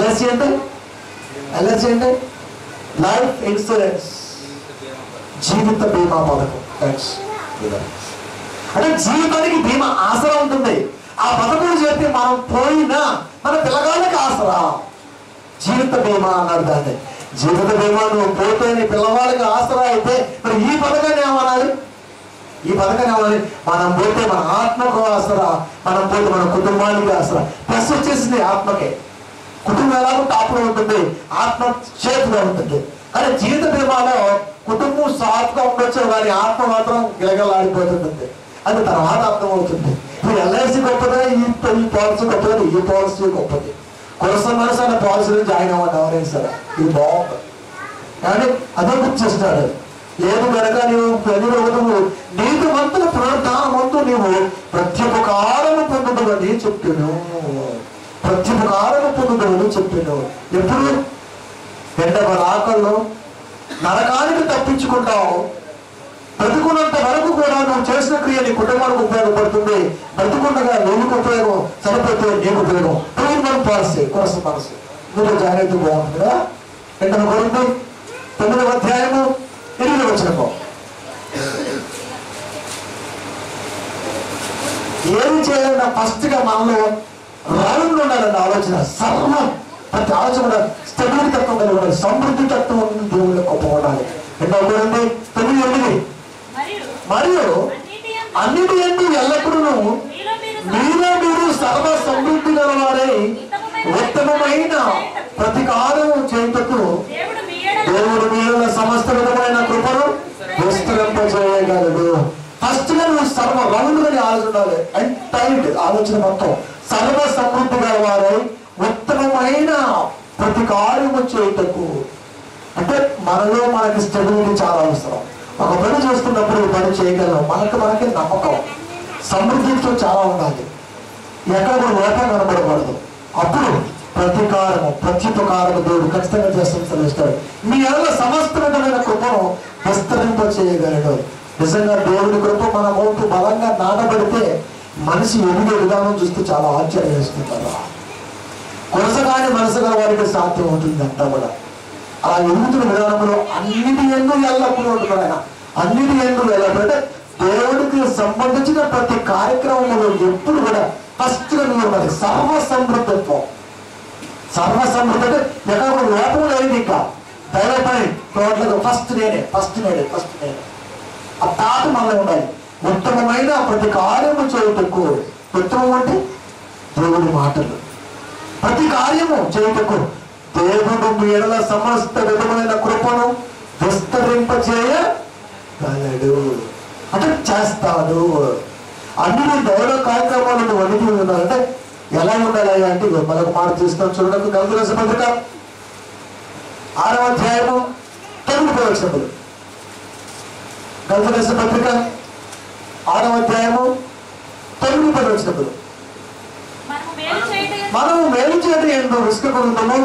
LIC అంటే లైఫ్ ఇన్సూరెన్స్, జీవిత బీమా పథకం. అంటే జీవితానికి బీమా ఆసరా ఉంటుంది. ఆ పథకం చేస్తే మనం పోయినా మన పిల్లగాళ్ళకి ఆసరా. జీవిత బీమా అన్నాడు దాన్ని. జీవిత బీమా నువ్వు పోతే నీ పిల్లవాళ్ళకి ఆసరా అయితే మరి ఈ పథకాన్ని ఏమనాలి? ఈ పథకాన్ని ఏమనాలి? మనం పోతే మన ఆత్మకు ఆసరా, మనం పోతే మన కుటుంబానికి ఆసరా. ప్లస్ వచ్చేసింది ఆత్మకే. కుటుంబం ఎలాగో టాప్లో ఉంటుంది, ఆత్మ సేఫ్గా ఉంటుంది. కానీ జీవిత బీమాలో కుటుంబం సాఫ్గా ఉండొచ్చు, కానీ ఆత్మ మాత్రం గిలగలాడిపోతుంటుంది. అది తర్వాత అర్థమవుతుంది. ఇప్పుడు LIC గొప్పదా, ఈ పాలసీ గొప్పదా? ఈ పాలసీ గొప్పది. కోసం మనసు అనే పాలసీలో జాయిన్ అవ్వండి ఎవరైనా సరే, ఇది బాగుంది. కానీ అదే గుర్తు చేస్తాడు. లేదు కనుక నీవు ప్రతిరోజు నీతి మంతుల పునరుద్ధానమందు నీవు ప్రత్యుపకారము పొందుతావని చెప్పాను. ప్రత్యుపకారము పొందుతావని చెప్పాను. ఎప్పుడు? రెండవ రాకల్లో నరకానికి తప్పించుకుంటావు. బ్రతుకున్నంత వరకు కూడా నువ్వు చేసిన క్రియ నీ కుటుంబానికి ఉపయోగపడుతుంది. బ్రతుకుండగా నీకు ఉపయోగం, సరిపోతే నీకు ఉపయోగం. పాలసీ కోసం మనసు మీరు జాయిన్ అయితే బాగుంటుంది కదా. 2 కొరింథీ 9వ అధ్యాయము 8వ వచనము. ఏమి చేయాలన్నా ఫస్ట్ గా మనలో రౌండ్ ఉండాలన్న ఆలోచన, సర్వం ప్రతి ఆలోచన స్టెబిలిటీ తత్వం కలిగి ఉండాలి, సమృద్ధి తత్వం దేవుళ్ళ గొప్ప ఉండాలి. 2వ కొరింథీ 9:8 మరియు అన్నిటి ఎందు ఎల్లప్పుడూ మీలో మీరు సర్వ సమృద్ధి గలవారై ఉత్తమమైన ప్రతికారము చేయుటకు దేవుడు మీలో సమస్త విధమైన కృపను విస్తరింపజేయగలడు. ఫస్ట్ గా నువ్వు సర్వ రౌండ్ అని ఆలోచన ఉండాలి. ఎంటైర్డ్ ఆలోచన మొత్తం సర్వ సమృద్ధి గలవారై ఉత్తమమైన ప్రతికారము చేయుటకు. అంటే మనలో మనకి స్టెబిలిటీ చాలా అవసరం. ఒక పని చేస్తున్నప్పుడు పని చేయగలం, మనకి నమ్మకం, సమృద్ధితో చాలా ఉండాలి. ఎక్కడ కూడా లోపం కనబడకూడదు. అప్పుడు ప్రత్యుపకారము దేవుడు ఖచ్చితంగా చేస్తాం సెలవిస్తాడు. మీ ఎడల సమస్త విధమైన కృపను విస్తరింప చేయగలడు. నిజంగా దేవుడి కృప మన మౌతు బలంగా నాటబడితే మనిషి ఎదిగే విధానం చూస్తే చాలా ఆశ్చర్యం వేస్తుంటారు. కొరసగాని మనసు గల వారికి సాధ్యం ఉంటుంది అంతా కూడా. అలా ఎదుగుతున్న విధానంలో అన్నిటి ఎందు ఎల్లప్పుడూ ఉంటున్నాడు ఆయన. అన్నిటి ఎందు ఎల్లప్పుడు అంటే దేవుడికి సంబంధించిన ప్రతి కార్యక్రమంలో ఎప్పుడు కూడా ఫస్ట్ గా ఉన్నది సర్వసమృద్ధత్వం. సర్వసమృద్ధి అంటే ఎక్కడ లోపం లేదు. ఇంకా దైవ పని టోటల్గా ఫస్ట్ నేనే. ఆ తాట మనలో ఉండాలి. ఉత్తమమైన ప్రతి కార్యము చేయుటకు, ఉత్తమం అంటే దేవుడి మాటలు, ప్రతి కార్యము చేయుటకు దేవుడు మీ ఎడల సమస్త విధమైన కృపను విస్తరింపచేయగలడు అంటే చేస్తాడు. అన్ని దైవ కార్యక్రమాలను వణికి ఉన్నారంటే ఎలా ఉండాలి అంటే మరొక మాట చూస్తాం చూడడానికి. గలతీయులకు రాసిన పత్రిక 6వ అధ్యాయము 9వ వచనములు. గలతీయులకు రాసిన పత్రిక 6వ అధ్యాయము 9-10 వచనములు. మనము మేలు చేయడం ఏంటో విసుకకుందాము,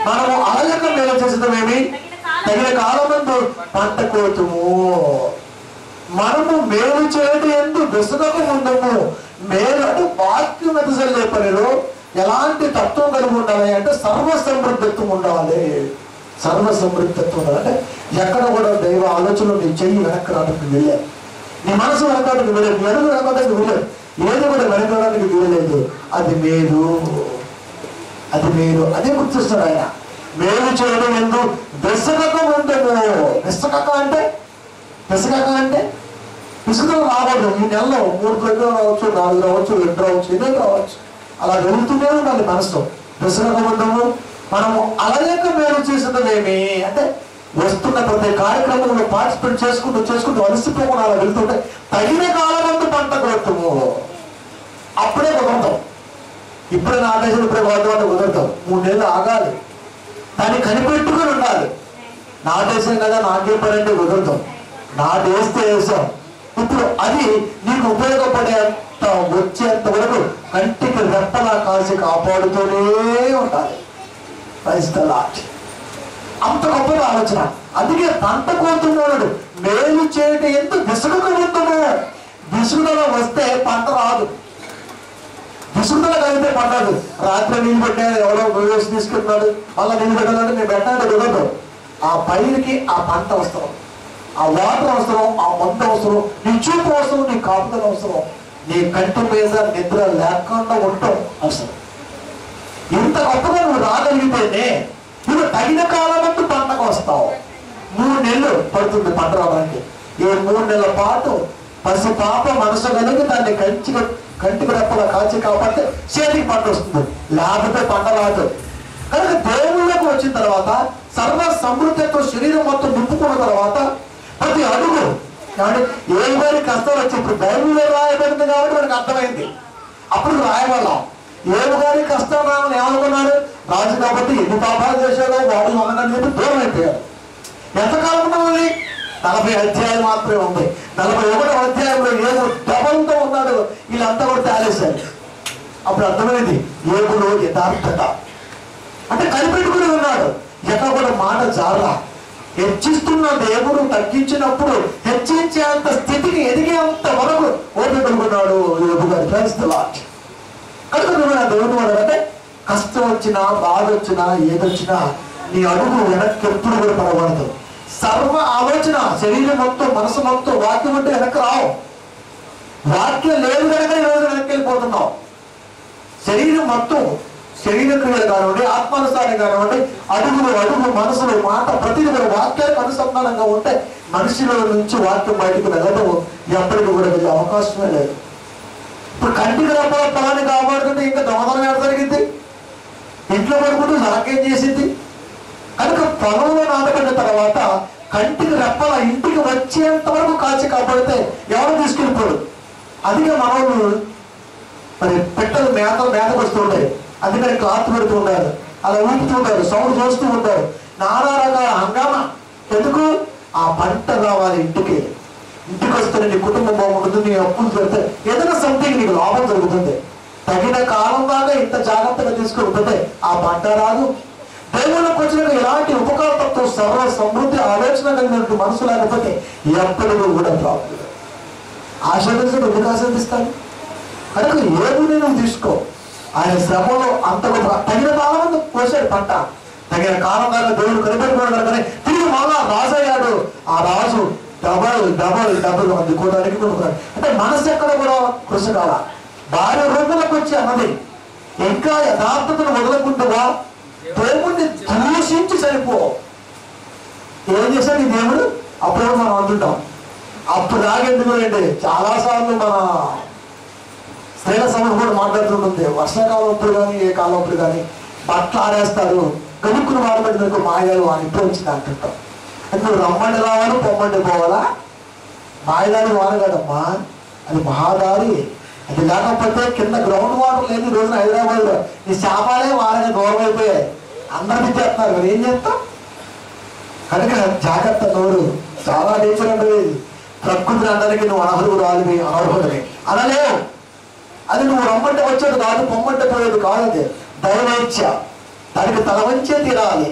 మనము అలయక మేలు చేసేదేమి తగిన కాలమందు పంట కోతుము. మనము మేలు చేయడం ఎందుకు విసుగకు ఉండము. మేలు అంటే వాక్యం ఎదజల్లే పనిలో ఎలాంటి తత్వం కలిగి ఉండాలి అంటే సర్వసమృద్ధత్వం ఉండాలి. సర్వసమృద్ధత్వం ఉండాలి అంటే ఎక్కడ కూడా దైవ ఆలోచనలు నీ చెయ్యి వెనక్కి రావడానికి వెళ్ళాలి, నీ మనసు వెనకడానికి వెళ్ళలేదు, నీ అడుగు వెనకడానికి వెళ్ళలేదు, ఏది కూడా వెనకడానికి వీలలేదు. అది మేలు, అది మేలు. అదే గుర్తిస్తాడు ఆయన. మేలు చేయడం ఎందుకు విసుగక ఉండము. విసుగక అంటే విసుగుదల రాకూడదు. ఈ నెలలో 3 దగ్గర రావచ్చు, 4 రావచ్చు, 2 రావచ్చు, 8 రావచ్చు. అలా వెళ్తూనే ఉండాలి మనసుతో. విసుగక ఉండము. మనము అలయక మేలు చేసేదేమి అంటే వస్తున్న ప్రతి కార్యక్రమంలో పార్టిసిపేట్ చేసుకుంటూ అలసిపోకుండా అలా వెళ్తుంటే తగిన కాలమందు పంట కొడతాము. అప్పుడే కుదరతాం. ఇప్పుడే నాటేసిన ఇప్పుడే కొడతామంటే కుదరతాం. 3 నెలలు ఆగాలి. దాన్ని కనిపెట్టుకుని ఉండాలి. నాటేసాం కదా నాకే పని అంటే కుదరతాం. నాటేస్తే వేసాం. ఇప్పుడు అది నీకు ఉపయోగపడేంత వచ్చేంత వరకు కంటికి రెప్పలా కాసి కాపాడుతూనే ఉండాలి. అంత గొప్పగా ఆలోచన. అందుకే పంట కోరుతున్నాడు. మేలు చేయడం ఎందుకు విసుగుకు ఉందము. విసుగుదల వస్తే పంట రాదు. విసుగుదల కలిగితే పంటదు. రాత్రి నీళ్ళు పెట్టాడు, ఎవరో వేసి తీసుకెళ్తున్నాడు, మళ్ళీ నీళ్ళు పెట్టాలంటే నేను పెట్టాలంటే కుదరదు. ఆ పైరుకి ఆ పంట అవసరం, ఆ వాటర్ అవసరం, ఆ మందు అవసరం, నీ చూపు అవసరం, నీ కాపుదల అవసరం, నీ కంటి మీద నిద్ర లేకుండా ఉండటం అవసరం. ఇంత గొప్పగా నువ్వు రాగలిగితేనే నువ్వు తగిన కాలమందు పంటకు వస్తావు. 3 నెలలు పడుతుంది పంట రావడానికి. ఈ 3 నెలల పాటు పసి పాప మనసు కలిగి దాన్ని కంటికి రెప్పలా కాచి కాపాడితే చేతికి పంట వస్తుంది, లేకపోతే పంట రాదు. కనుక దేవుళ్ళకు వచ్చిన తర్వాత సర్వ సమృద్ధితో శరీరం మొత్తం నింపుకున్న తర్వాత ప్రతి అడుగు కాబట్టి ఏ వారి కష్టాలు వచ్చి ఇప్పుడు బైబిల్లో రాయబడింది కాబట్టి మనకు అర్థమైంది. అప్పుడు రాయవల్లం ఏడు గారి కష్టాలు రావాలని ఏమనుకున్నాడు రాజు కాబట్టి ఎన్ని పాపాలు చేశాడో వాడు అన్నదని చెప్పి దూరం అయిపోయాడు. ఎంతకాలం ఉన్నది 40 అధ్యాయాలు మాత్రమే ఉంది. 41వ అధ్యాయంలో ఏదో డబల్తో ఉన్నాడు. వీళ్ళంతా కూడా తేలేశారు. అప్పుడు అర్థమైంది ఏబులో యథార్థత అంటే కనిపెట్టుకుని ఉన్నాడు. ఎక్కడ కూడా మాట జారా. హెచ్చిస్తున్న దేవుడు తగ్గించినప్పుడు హెచ్చించేంత స్థితికి ఎదిగేంత వరకు ఓపికలుకున్నాడు యోబు గారు. క్రైస్తలాట్ కనుక దేవుడు వాడు అంటే కష్టం వచ్చినా బాధ వచ్చినా ఏదొచ్చినా నీ అడుగు వెనక్కి ఎప్పుడు కూడా పడబడదు. సర్వ ఆలోచన శరీరం మొత్తం మనసు మొత్తం వాక్యం అంటే వెనక్కి రావు. వాక్యం లేదు కనుక ఈరోజు వెనక్కి వెళ్ళిపోతున్నావు. శరీరం మొత్తం శరీర క్రియలు కానివ్వండి, ఆత్మానుసారం కానివ్వండి, అడుగు మనసులు మాట ప్రతిదీ కూడా వాక్యానికి అనుసంధానంగా ఉంటే మనిషిలో నుంచి వాక్యం బయటకు వెళ్ళడం ఎప్పటికీ కూడా వెళ్ళే అవకాశమే లేదు. ఇప్పుడు కంటికి రెప్పల పొలాన్ని కాపాడుతుంటే ఇంకా దొంగతనం ఏడ జరిగింది, ఇంట్లో పడుకుంటూ నాకేం చేసింది. కనుక పొలంలో నాటబడిన తర్వాత కంటికి రెప్పల ఇంటికి వచ్చేంత వరకు కాచి కాపాడితే ఎవరు తీసుకెళ్ళిపోడు. అందుకే మనోళ్ళు మరి పెట్టలు మేతకు వస్తూ ఉంటాయి, అందుకని క్లాత్ పెడుతూ ఉంటారు, అలా ఊపుతూ ఉంటారు, సౌండ్ చూస్తూ ఉంటారు, నానా రకాల హంగామా. ఎందుకు? ఆ పంట రావాలి ఇంటికి వస్తే నీ కుటుంబం బాగుంటుంది, నీ అప్పులు పెడితే ఏదైనా సంథింగ్ నీకు లాభం జరుగుతుంది. తగిన కాలం దాకా ఇంత జాగ్రత్తగా తీసుకుంటుంటే ఆ పంట రాదు. దేవుళ్ళకి వచ్చిన ఇలాంటి ఉపకారతత్వం, సర్వ సమృద్ధి ఆలోచన కలిగినట్టు మనసు లేకపోతే ఎప్పటికీ కూడా ప్రాప్తి. ఆశీర్వదించడం ఎందుకు ఆశీర్వదిస్తాడు? కనుక ఏదో నేను తీసుకో. ఆయన శ్రమలో అంత తగిన కాలం కోసాడు పంట, తగిన కాలం దాకా దేవుడు కనిపెట్టుకున్నాడు. కానీ తిరిగి మళ్ళా రాజు అయ్యాడు. ఆ రాజు డబల్ డబల్ డబల్ అందుకోవడానికి కొనుక్కున్నాడు. అంటే మనసు ఎక్కడ కూడా కృషి కాల. భార్య రూపంలోకి వచ్చి అన్నది ఇంకా యథార్థతను వదలకుంటుగా దేవుణ్ణి దూషించి సరిపో. ఏం చేశాడు ఈ దేవుడు? అప్పుడు మనం అంటుంటాం, అప్పుడు దాగెందుకు అండి. చాలాసార్లు మన స్త్రీల సమయం కూడా మాట్లాడుతుంటుంది. వర్షాకాలం అప్పుడు కానీ ఏ కాలం అప్పుడు కానీ బట్టలు ఆడేస్తారు, గడుక్కుని వాడబడిన మాయలు అని ఇప్పుడు వచ్చింది అంటుంటాం. అంటే నువ్వు రమ్మండి రావాలి, పొమ్మండి పోవాలా? మాయదారి వానగాడమ్మా, అది మహాదారి. అది లేకపోతే కింద గ్రౌండ్ వాటర్ లేదు ఈ రోజున హైదరాబాద్లో. ఈ శాపాలే వారగా దూరం అయిపోయాయి. అందరూ చేస్తున్నారు మరి ఏం చేస్తాం? కనుక జాగ్రత్త. నోరు చాలా నేచర్ అంటే ప్రకృతిని అందరికీ నువ్వు అనర్హురాలివి అనర్హుడివి అనలేవు. అది నువ్వు రమ్మంటే వచ్చేది కాదు, పొమ్మంటే పోయేది కాదు. అది దైవేచ్ఛ, దానికి తల వంచే తీరాలి.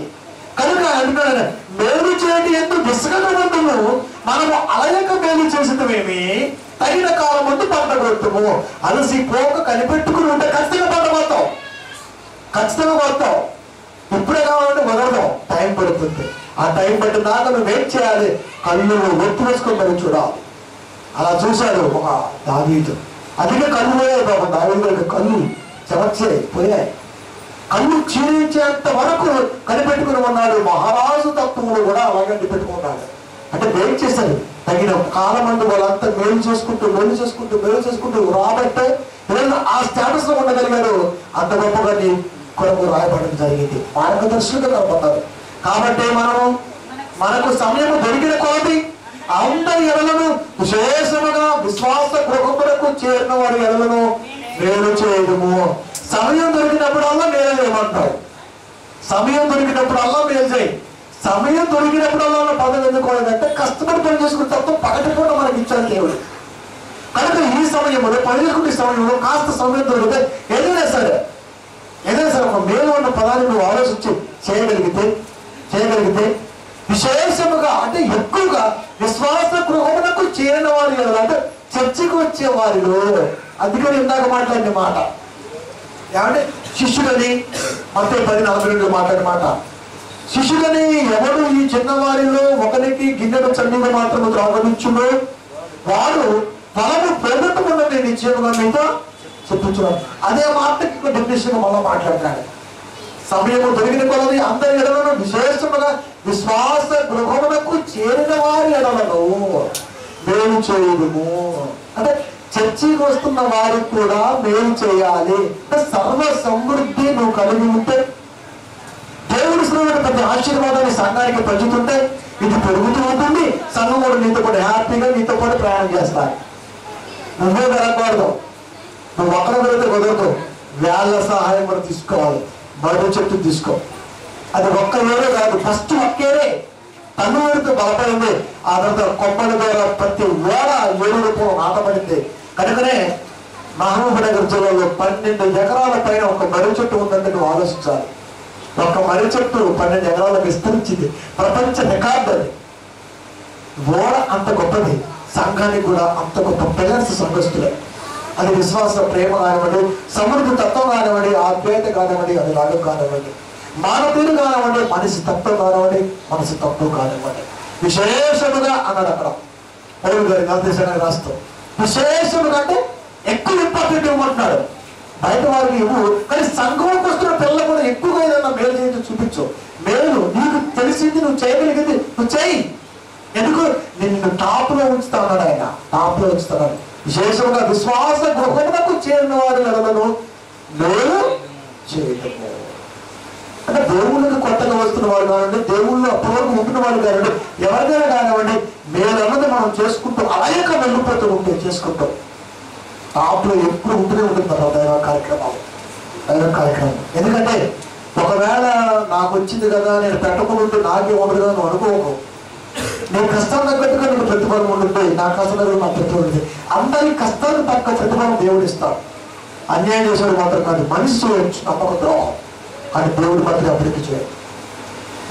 కనుక అంటున్నాడు, మేలు చేయటి ఎందుకు విసుగనవంతుము, మనము అలయక మేలు చేసేటమేమి, తగిన కాలం ముందు పంట కొడుతాము. అలసిపోక కనిపెట్టుకుని ఉంటే ఖచ్చితంగా పంట పోతావు, ఖచ్చితంగా పోతావు. ఇప్పుడే కావాలంటే వదలదాం, టైం పడుతుంది. ఆ టైం పట్టిన దాకా నువ్వు వెయిట్ చేయాలి. కళ్ళు ఒత్తి వేసుకొని చూడాలి. అలా చూశాడు ఒక దావీదు. అదిగా కళ్ళు పోయాయి బాబా. దావీదు కళ్ళు చెమర్చాయి, పోయాయి. కళ్ళు క్షీణించేంత వరకు కనిపెట్టుకుని ఉన్నాడు. మహారాజు తత్వములు కూడా అలాగే పెట్టుకున్నాడు. అంటే వెయిట్ చేశారు. తగిన కాలం అందు వాళ్ళంతా మేలు చేసుకుంటూ రాబట్టే ఆ స్టేటస్ లో ఉండగలిగారు. అంత గొప్పగా నీ కొరకు రాయబడడం జరిగింది. మార్గదర్శకులుగా కనపడ్డారు. కాబట్టి మనకు సమయం దొరికిన కొలది అందరి ఎడలను విశేషముగా విశ్వాస గృహములకు చేరిన వారి ఎడలను మేలు చేయడము. సమయం దొరికినప్పుడల్లా మేలు చేయమంటావు. సమయం దొరికినప్పుడల్లా మేలు చేయి. సమయం దొరికినప్పుడల్లా పదవి ఎందుకోలేదంటే కష్టపడి పని చేసుకుని తప్ప పగటిపూట మనకి ఇచ్చాడు దేవుడు. కనుక ఈ సమయంలో పని చేసుకునే సమయంలో కాస్త సమయం దొరికితే ఏదైనా సరే ఒక మేలు ఉన్న పదాన్ని నువ్వు ఆలోచించి చేయగలిగితే విశేషముగా అంటే ఎక్కువగా విశ్వాస గృహమునకు చేరిన వారి అంటే చర్చకు వచ్చే వారిలో. అందుకని ఇందాక మాట్లాడిన మాట ఏమంటే శిష్యుడని అంటే 10:42 మాట్లాడిన మాట. శిష్యుడని ఎవడు ఈ చిన్నవారిలో ఒకరికి గిన్నెను చన్నీగా మాత్రం త్రాగనిచ్చును వాడు తనను పెరుగుతున్న నేను నిశ్చయముగా మీతో చెప్తున్నాను. అదే మాటకి డెఫినేషన్ మళ్ళీ మాట్లాడతాడు. సమయము దొరికిన కొలది అందరి ఎడలను విశేషముగా విశ్వాస గృహమునకు చేరిన వారి ఎడలను మేలు చేయడము. అంటే చర్చికి వస్తున్న వారికి కూడా మేలు చేయాలి. అంటే సర్వ సమృద్ధి నువ్వు కలిగి ఉంటే దేవుడి శ్రీవుడు పెద్ద ఆశీర్వాదాన్ని సంఘానికి పంచుతుంటే ఇది పెరుగుతూ ఉంటుంది. సంఘం కూడా నీతో పాటు హ్యాపీగా నీతో పాటు ప్రయాణం చేస్తారు. నువ్వే పెరగకూడదు, నువ్వు ఒక్కడ పెడితే కుదరదు. వేళ్ళ సహాయం కూడా తీసుకోవాలి. మరో చెట్టు తీసుకో. అది ఒక్క ఏరే కాదు, ఫస్ట్ ఒక్కేరే తను ఏరుతో బలపడింది. ఆ తర్వాత కొమ్మల ద్వారా ప్రతి ఓడ ఏరుడుపు నాటబడింది. కనుకనే మహబూబ్నగర్ జిల్లాలో 12 ఎకరాల పైన ఒక మర్రి చెట్టు ఉందంటే నువ్వు ఆలోచించాలి. ఒక మర్రి చెట్టు 12 ఎకరాలకు విస్తరించింది. ప్రపంచ రికార్డు అది. ఓడ అంత గొప్పది, సంఘానికి కూడా అంత గొప్ప పిల్లర్స్ సంఘస్థులే. అది విశ్వాస ప్రేమ కానివ్వండి, సమృద్ధి తత్వం కానివ్వండి, ఆప్యాయత కానివ్వండి, అది రాగం కానివ్వండి, మానవీయులు కానివ్వండి, మనిషి తత్వం కానివ్వండి, మనసు తత్వం కానివ్వండి. విశేషముగా అన్నాడు అక్కడ పౌలు గారి నిర్దేశాన్ని రాస్తూ. విశేషముగా అంటే ఎక్కువ ఇంపార్టెంట్ ఇవ్వమంటున్నాడు. బయట వారికి ఇవ్వు, కానీ సంఘంలోకి వస్తున్న పిల్లలు కూడా ఎక్కువగా ఏదైనా మేలు చేయించి చూపించు. మేలు నీకు తెలిసింది, నువ్వు చేయగలిగింది నువ్వు చేయి. ఎందుకు నిన్ను టాప్ లో ఉంచుతా ఉన్నాడు ఆయన, టాప్ లో ఉంచుతున్నాడు. విశేషంగా విశ్వాస గృహమునకు చేరిన వారి ఎడలను మేలు చేయటము. అంటే దేవుళ్ళకి కొత్తగా వస్తున్న వాళ్ళు కానివ్వండి, దేవుళ్ళు అప్పటివరకు ఉంటున్న వాళ్ళు కానివ్వండి, ఎవరికైనా కానివ్వండి, మేలు అన్నది మనం చేసుకుంటూ అలాగే వెళ్ళిపోతూ ఉంటే చేసుకుంటాం. టాప్ లో ఎప్పుడు ఉంటూనే ఉంటుంది దైవ కార్యక్రమం. ఎందుకంటే ఒకవేళ నాకు వచ్చింది కదా నేను పెట్టకుండా ఉంటే నాకే ఉండదు కదా నువ్వు అనుకోకు. నేను కష్టం తగ్గట్టుగా నీకు ప్రతిఫలం ఉంటుంది, నా కష్టం నా ప్రతిఫలం ఉంటుంది. అందరి కష్టానికి తగ్గ ప్రతిఫలం దేవుడు ఇస్తాడు. అన్యాయం చేసేవాడు మాత్రం కాదు, మనిషి చేయొచ్చు నమ్మక ద్రోహం, కానీ దేవుడు మాత్రం అప్పటికి చేయడు.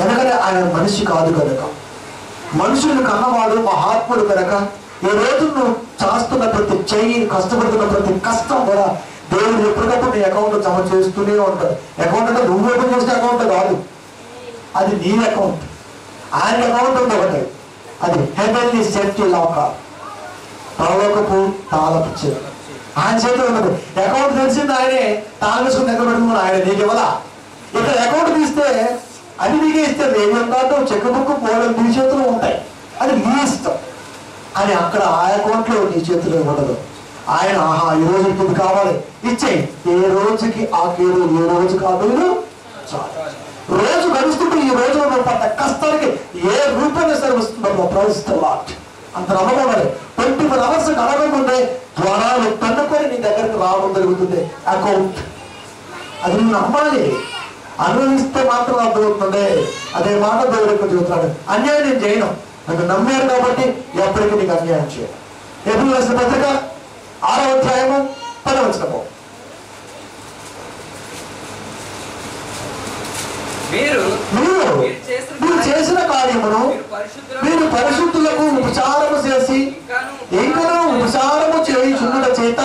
ఎందుకంటే ఆయన మనిషి కాదు కనుక. మనుషులు కన్నవాడు మహాత్ముడు కనుక ఈ రోజు నువ్వు చేస్తున్న ప్రతి చెయ్యి, కష్టపడుతున్న ప్రతి కష్టం కూడా దేవుడు ఎప్పటికప్పుడు నీ అకౌంట్ జమ చేస్తూనే ఉంటాడు. అకౌంట్ అంటే నువ్వు ఓపెన్ చేసిన అకౌంట్ కాదు, అది నీ అకౌంట్. ఆయన అకౌంట్ ఉంది ఒకటి, అది హెవెన్లీ సేఫ్టీ లాకర్, పరలోకపు తాళపు చేయి ఆయన చేతిలో ఉన్నది. అకౌంట్ తెలిసింది ఆయనే, తాళం వేసుకుని దగ్గర పెట్టుకున్నాడు ఆయన. నీకు ఇవ్వదా? ఇక్కడ అకౌంట్ తీస్తే అది నీకే ఇస్తుంది. ఏమేం కాదు చెక్ బుక్ పోవడం నీ చేతిలో ఉంటాయి, అది నీ ఇష్టం. అని అక్కడ ఆ అకౌంట్లో నీ చేతిలో ఉండదు. ఆయన ఆహా ఈ రోజు ఇది కావాలి ఇచ్చేయి, ఏ రోజుకి ఆ కేడు, ఏ రోజుకి ఆ మీరు చాలు. రోజు గడుస్తుంటే ఈ రోజు నువ్వు పడ్డ కష్టానికి ఏ రూపాయలు సరే వస్తుందో ప్రవహిస్తా అంత నమ్మకం. 24 hours గడవకుంటే జ్వరాలు తన్నుకొని నీ దగ్గరికి రావడం జరుగుతుంది. అకౌంట్ అది నువ్వు నమ్మాలి, అనుభవిస్తే మాత్రం అర్థమవుతుంది. అదే మాట దేవుడు చెబుతున్నాడు, అన్యాయం నేను చేయను, నాకు నమ్మారు కాబట్టి ఎప్పటికీ నీకు అన్యాయం చేయను. ఎప్పుడు రాసిన పత్రిక 6వ అధ్యాయము 10వ వచనము. మీరు చేసిన కార్యమును మీరు పరిశుద్ధులకు ఉపచారము చేసి ఇంకనూ ఉపచారము చేయుచుండుట చేత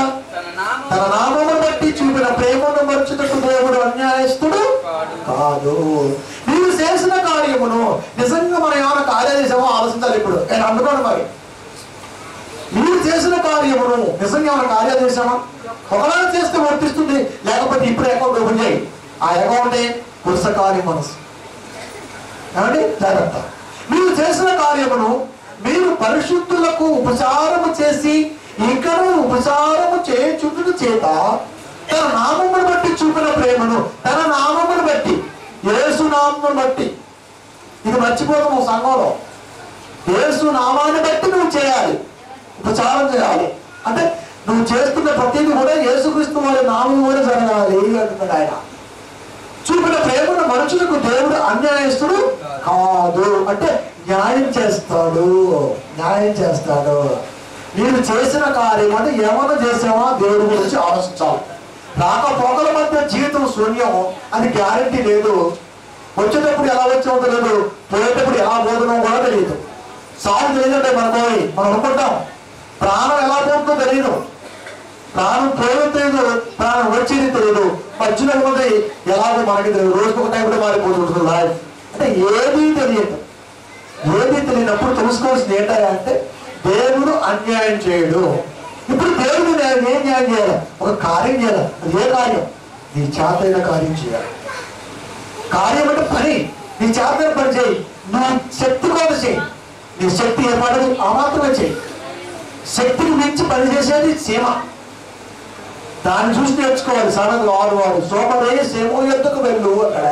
తన నామమును బట్టి చూపిన ప్రేమను మర్చుటకు దేవుడు అన్యాయస్తుడు కాదు. మీరు చేసిన కార్యమును నిజంగా మనం ఏమైనా కార్యాలు చేసామో ఆలోచించాలి. ఇప్పుడు నేను అందుకోండి, మరి మీరు చేసిన కార్యమును నిజంగా ఏమైనా కార్యాలు చేసామా? ఒకవేళ చేస్తే వర్తిస్తుంది, లేకపోతే ఇప్పుడు అకౌంట్ ఓపెన్ చేయి. ఆ అకౌంటే పుస్తకాలి మనసు. ఏమండి జాగ్రత్త. మీరు చేసిన కార్యమును మీరు పరిశుద్ధులకు ఉపచారము చేసి ఇంకనూ ఉపచారము చేయుచుండుట చేత తన నామమును బట్టి చూపిన ప్రేమను, తన నామమును బట్టి, యేసు నామమును బట్టి. ఇది మర్చిపోతాము సంఘంలో. యేసు నామాన్ని బట్టి నువ్వు చేయాలి, ఉపచారం చేయాలి. అంటే నువ్వు చేస్తున్న ప్రతిదీ కూడా యేసుక్రీస్తు వారి నామం కూడా జరగాలి అంటున్నాడు ఆయన. చూపిన ప్రేమను మనుషులకు దేవుడు అన్యాయస్తుడు కాదు. అంటే న్యాయం చేస్తాడు, న్యాయం చేస్తాడు. మీరు చేసిన కార్యం అంటే ఏమైనా చేసామా దేవుడి గురించి ఆలోచించాలి. రాకపోకల మధ్య జీవితం శూన్యం, అది గ్యారంటీ లేదు. వచ్చేటప్పుడు ఎలా వచ్చామో తెలియదు, పోయేటప్పుడు ఎలా పోతున్నామో కూడా తెలియదు. సాగు తెలియదంటే మనకు మనం అనుకుంటాం, ప్రాణం ఎలా పోతుందో తెలియదు, ప్రాణం పోయేది తెలియదు, ప్రాణం వచ్చేది తెలియదు, మధ్యలో ఉన్నది ఎలాగో మనకి తెలియదు. రోజుకు ఒక టైంలో మారిపోతుంటుంది లైఫ్. అంటే ఏదీ తెలియదు. ఏదీ తెలియనప్పుడు తెలుసుకోవాల్సింది ఏంటంటే దేవుడు అన్యాయం చేయడు. ఇప్పుడు దేవుడు నేను ఏం న్యాయం చేయాలి? ఒక కార్యం చేయాలి. అది ఏ కార్యం? నీ చేతైన కార్యం చేయాలి. కార్యం అంటే పని, నీ చేతైన పని చేయి. నువ్వు శక్తి కూడా చేయి, నీ శక్తి ఏర్పడదు ఆ మాత్రమే చేయి. శక్తిని మించి పనిచేసేది సీమ, దాన్ని చూసి నేర్చుకోవాలి. సడన్ వాడు సోమరే సేమో ఎందుకు వెళ్ళు అక్కడ.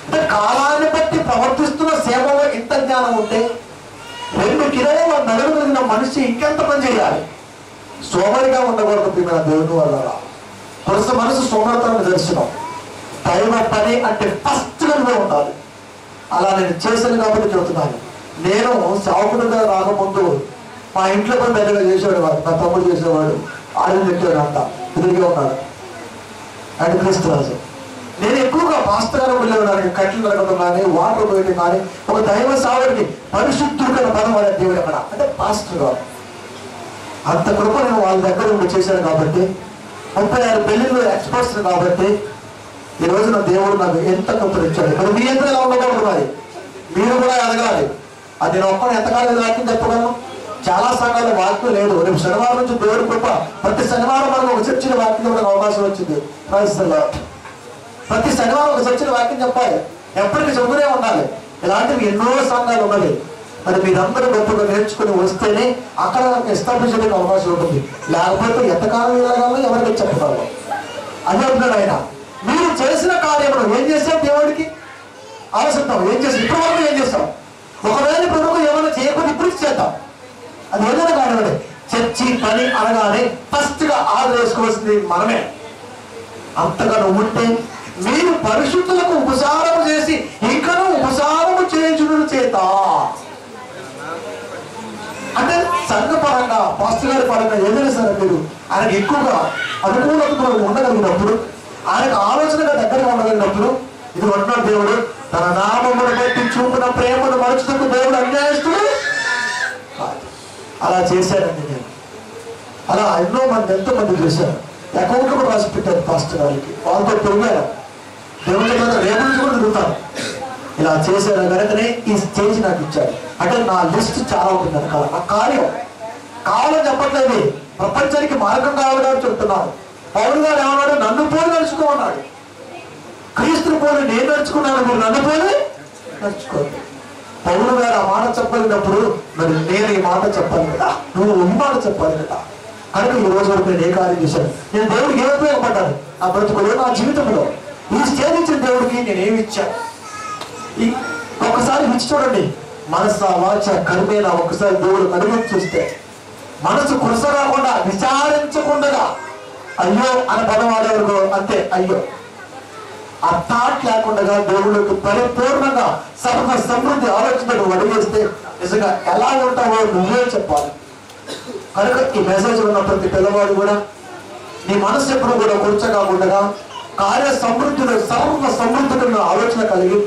అంటే కాలాన్ని బట్టి ప్రవర్తిస్తున్న సేవలో ఇంత జ్ఞానం ఉంటే 2 కిలోల నడవగలిగిన మనిషి ఇంకెంత పని చేయాలి? సోమరిగా ఉండకూడదు ప్రియమైన దేవుని వల్ల. పురుష మనసు సోమరితనాన్ని దర్శనం. దైవ పని అంటే ఫస్ట్ గా ఉండాలి. అలా నేను చేశాను కాబట్టి చెబుతున్నాను. నేను సేవకుడిగా రాకముందు మా ఇంట్లో పని పెద్దగా చేసేవాడు, వాడు నా తమ్ముడు చేసేవాడు, ఆడని చెప్పాడు, అంత ఎదురుగా ఉన్నాడు ఆయన క్రీస్తురాజు. నేను ఎక్కువగా పాస్టర్ గారు వెళ్ళేవాడానికి కట్లు నరకడం కానీ, వాటర్ పోయటం కానీ, ఒక దైవ సావుడికి పరిశుద్ధుడు కన్నా పదం వాడే దేవుడు అక్కడ అంటే పాస్టర్ గారు. అంత కృప నేను వాళ్ళ దగ్గర ఉండి చేశాను కాబట్టి, 36 పెళ్లిళ్ళు ఎక్స్పర్ట్స్ కాబట్టి ఈ రోజున దేవుడు నాకు ఎంత కృప ఇచ్చాడు. మరి మీ ఎంత ఎలా ఉండకూడదు, మరి మీరు కూడా ఎదగాలి. అది నేను ఒక్కడు ఎంతకాలం వాక్యం చెప్పగలను. చాలా సంఘాలు వాక్యం లేదు. రేపు శనివారం నుంచి దేవుడి కృప ప్రతి శనివారం మనకు ఒక చర్చిన వాక్యం చెప్పడానికి అవకాశం వచ్చింది. ప్రతి శనివారం ఒక చర్చిన వాక్యం చెప్పాలి, ఎప్పటికీ చెబుతూనే ఉండాలి. ఇలాంటివి ఎన్నో సంఘాలు ఉన్నవి. మరి మీరందరూ గొప్పగా నేర్చుకుని వస్తేనే అక్కడ ఎస్టాబ్లిష్ చేయడానికి అవకాశం ఉంటుంది. లేకపోతే ఎంతకాలం ఎలాగాలో ఎవరికి చెప్పగలరు. అది అంటున్నాడు ఆయన. మీరు చేసిన కార్యములు ఏం చేశాం దేవుడికి ఆలోచిస్తాం. ఏం చేస్తాం? ఇప్పటి వరకు ఏం చేస్తాం? ఒకవేళ ఇప్పుడు వరకు ఏమైనా చేయకుండా ఇప్పుడు చేద్దాం. అది ఏదైనా కానివ్వండి. చర్చి పని అనగానే ఫస్ట్ గా ఆర్డర్ వేసుకోవాల్సింది మనమే. అంతగా ఉంటే మీరు పరిశుద్ధులకు ఉపచారము చేసి ఇంకనూ ఉపచారము చేయించుట చేత, అంటే సంఘ పరంగా పాస్టర్ గారి పరంగా ఏదైనా సరే మీరు ఆయనకు ఎక్కువగా అనుకూలతతో ఉండగలిగినప్పుడు, ఆయనకు ఆలోచనగా దగ్గరగా ఉండగలిగినప్పుడు, ఇది అంటున్నాడు దేవుడు, తన నామమును బట్టి చూపిన ప్రేమను మరచుటకు దేవుడు అన్యాయస్తుడు కాదు. అలా చేశానండి నేను. అలా ఎంతో మంది చూశాను. అకౌంట్లు కూడా రాసి పెట్టారు పాస్టర్ గారికి. వాళ్ళతో పెరిగారు. దేవుడి మీద రేపు నుంచి కూడా తిరుగుతాను. ఇలా చేశాను కనుకనే ఈ స్టేజ్ నాకు ఇచ్చాడు. అంటే నా లిస్ట్ చాలా ఉంటుంది వెనకాల. నా కార్యం కావాలని చెప్పట్లేదు, ప్రపంచానికి మార్గం కావాలని చెప్తున్నాను. పౌలు గారు ఏమన్నాడు? నన్ను పోలి నడుచుకోమన్నాడు. క్రీస్తుని పోలి నేను నడుచుకున్నాను, మీరు నన్ను పోలి నడుచుకోండి. పౌలు గారు ఆ మాట చెప్పగలిగినప్పుడు మరి నేను ఈ మాట చెప్పాలి కదా, నువ్వు ఈ మాట చెప్పాలి కదా. కనుక ఈ రోజు వరకు నేను ఏ కార్యం చేశాను? నేను దేవుడికి ఏం ఉపయోగపడ్డాను నా బ్రతుకులో, నా జీవితంలో? ఈ స్టేజ్ ఇచ్చిన దేవుడికి నేను ఏమి ఇచ్చాను? ఒక్కసారి ఇచ్చి చూడండి. మనసు వాచ కర్మేనా ఒక్కసారి దేవుడు కడుగు చూస్తే మనసు కురస రాకుండా, విచారించకుండా అయ్యో అని పదం వాడేవరకు అంతే. అయ్యో ఆ థాట్ లేకుండా దేవుడికి పరిపూర్ణంగా సర్వ సమృద్ధి ఆలోచనలు అడిగేస్తే నిజంగా ఎలా ఉంటావో నువ్వే చెప్పాలి. కనుక ఈ మెసేజ్ ఉన్న ప్రతి పిల్లవాడు కూడా నీ మనసు ఎప్పుడు కూడా కూర్చ కాకుండా కార్య సమృద్ధులు సర్వ సమృద్ధులను ఆలోచన కలిగి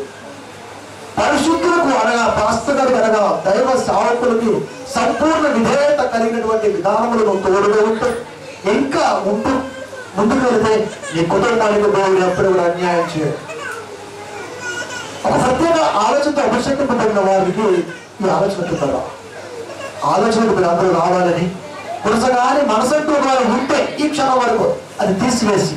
పరిశుద్ధులకు అనగా పాస్తగారికి అనగా దైవ సేవకులకి సంపూర్ణ విధేయత కలిగినటువంటి విధానములను తోడుగా ఉంటూ ఇంకా ఉంటూ ముందుకు వెళితే నీ కుటుంబానికి దేవుడు ఎప్పుడు కూడా అన్యాయం చేయడు. ఒక ప్రత్యేక ఆలోచనతో అభిషేకింపబడిన వారికి ఈ ఆలోచన కింద ఆలోచనకు మీరు అందరూ రావాలని, కొనసాగాని మనసంటూ వారు ఉంటే ఈ క్షణం వరకు అది తీసివేసి,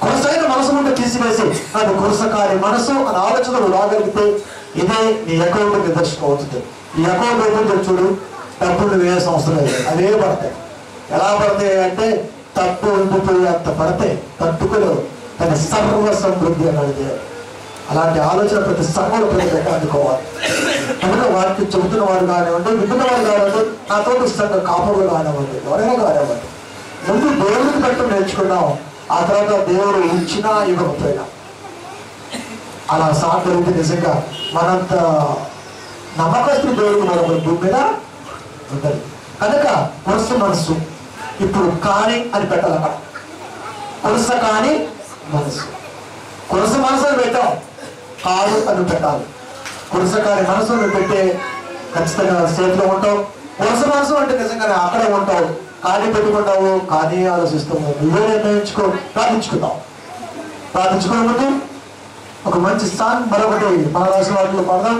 కొనసాగిన మనసు ఉంటే తీసివేసి అది కొనసాగాని మనసు అని ఆలోచనలు రాగలిగితే ఇదే నీ అకౌంట్ నిదర్శనం అవుతుంది. ఈ అకౌంట్ ఓపెన్ చూడు, డబ్బులు వేయాల్సిన అవసరం లేదు, అవే పడతాయి. ఎలా పడతాయి అంటే తప్పు ఉండిపోయి అంత పడతాయి, తట్టుకులు తన సర్వ సమృద్ధి అనేది. అలాంటి ఆలోచన ప్రతి సంఘంలో ప్రతి దగ్గర అందుకోవాలి. కనుక వారికి చెబుతున్న వారు కానివ్వండి, వింటున్న వారు కానివ్వండి, నాతో ఇష్టంగా కాపులు కానివ్వండి, ఎవరైనా కానివ్వండి, ముందు దేవుడికి పెట్టడం నేర్చుకున్నాం. ఆ తర్వాత దేవుడు ఇచ్చినా ఇవ్వకపోయినా అలా సాగలిగితే నిజంగా మనంత నమ్మకస్తులు దేవుడికి మనం భూమి మీద ఉంటుంది. కనుక మనసు ఇప్పుడు కాని అని పెట్టాలట. కొరస కాని మనసు, కొరస మనసు అని పెట్టాం, కాదు అని పెట్టాలి. కొరస కాని మనసు అని పెట్టే ఖచ్చితంగా సేఫ్లో ఉంటావు. కొరస మనసు అంటే నిజంగానే అక్కడే ఉంటావు, కానీ పెట్టుకుంటావు, కానీ ఆలోచిస్తావు. నువ్వే నిర్ణయించుకో. ప్రార్థించుకోవద్దు. ఒక మంచి స్థానం మరొకటి మన రాసిన వాటిలో పడదాం.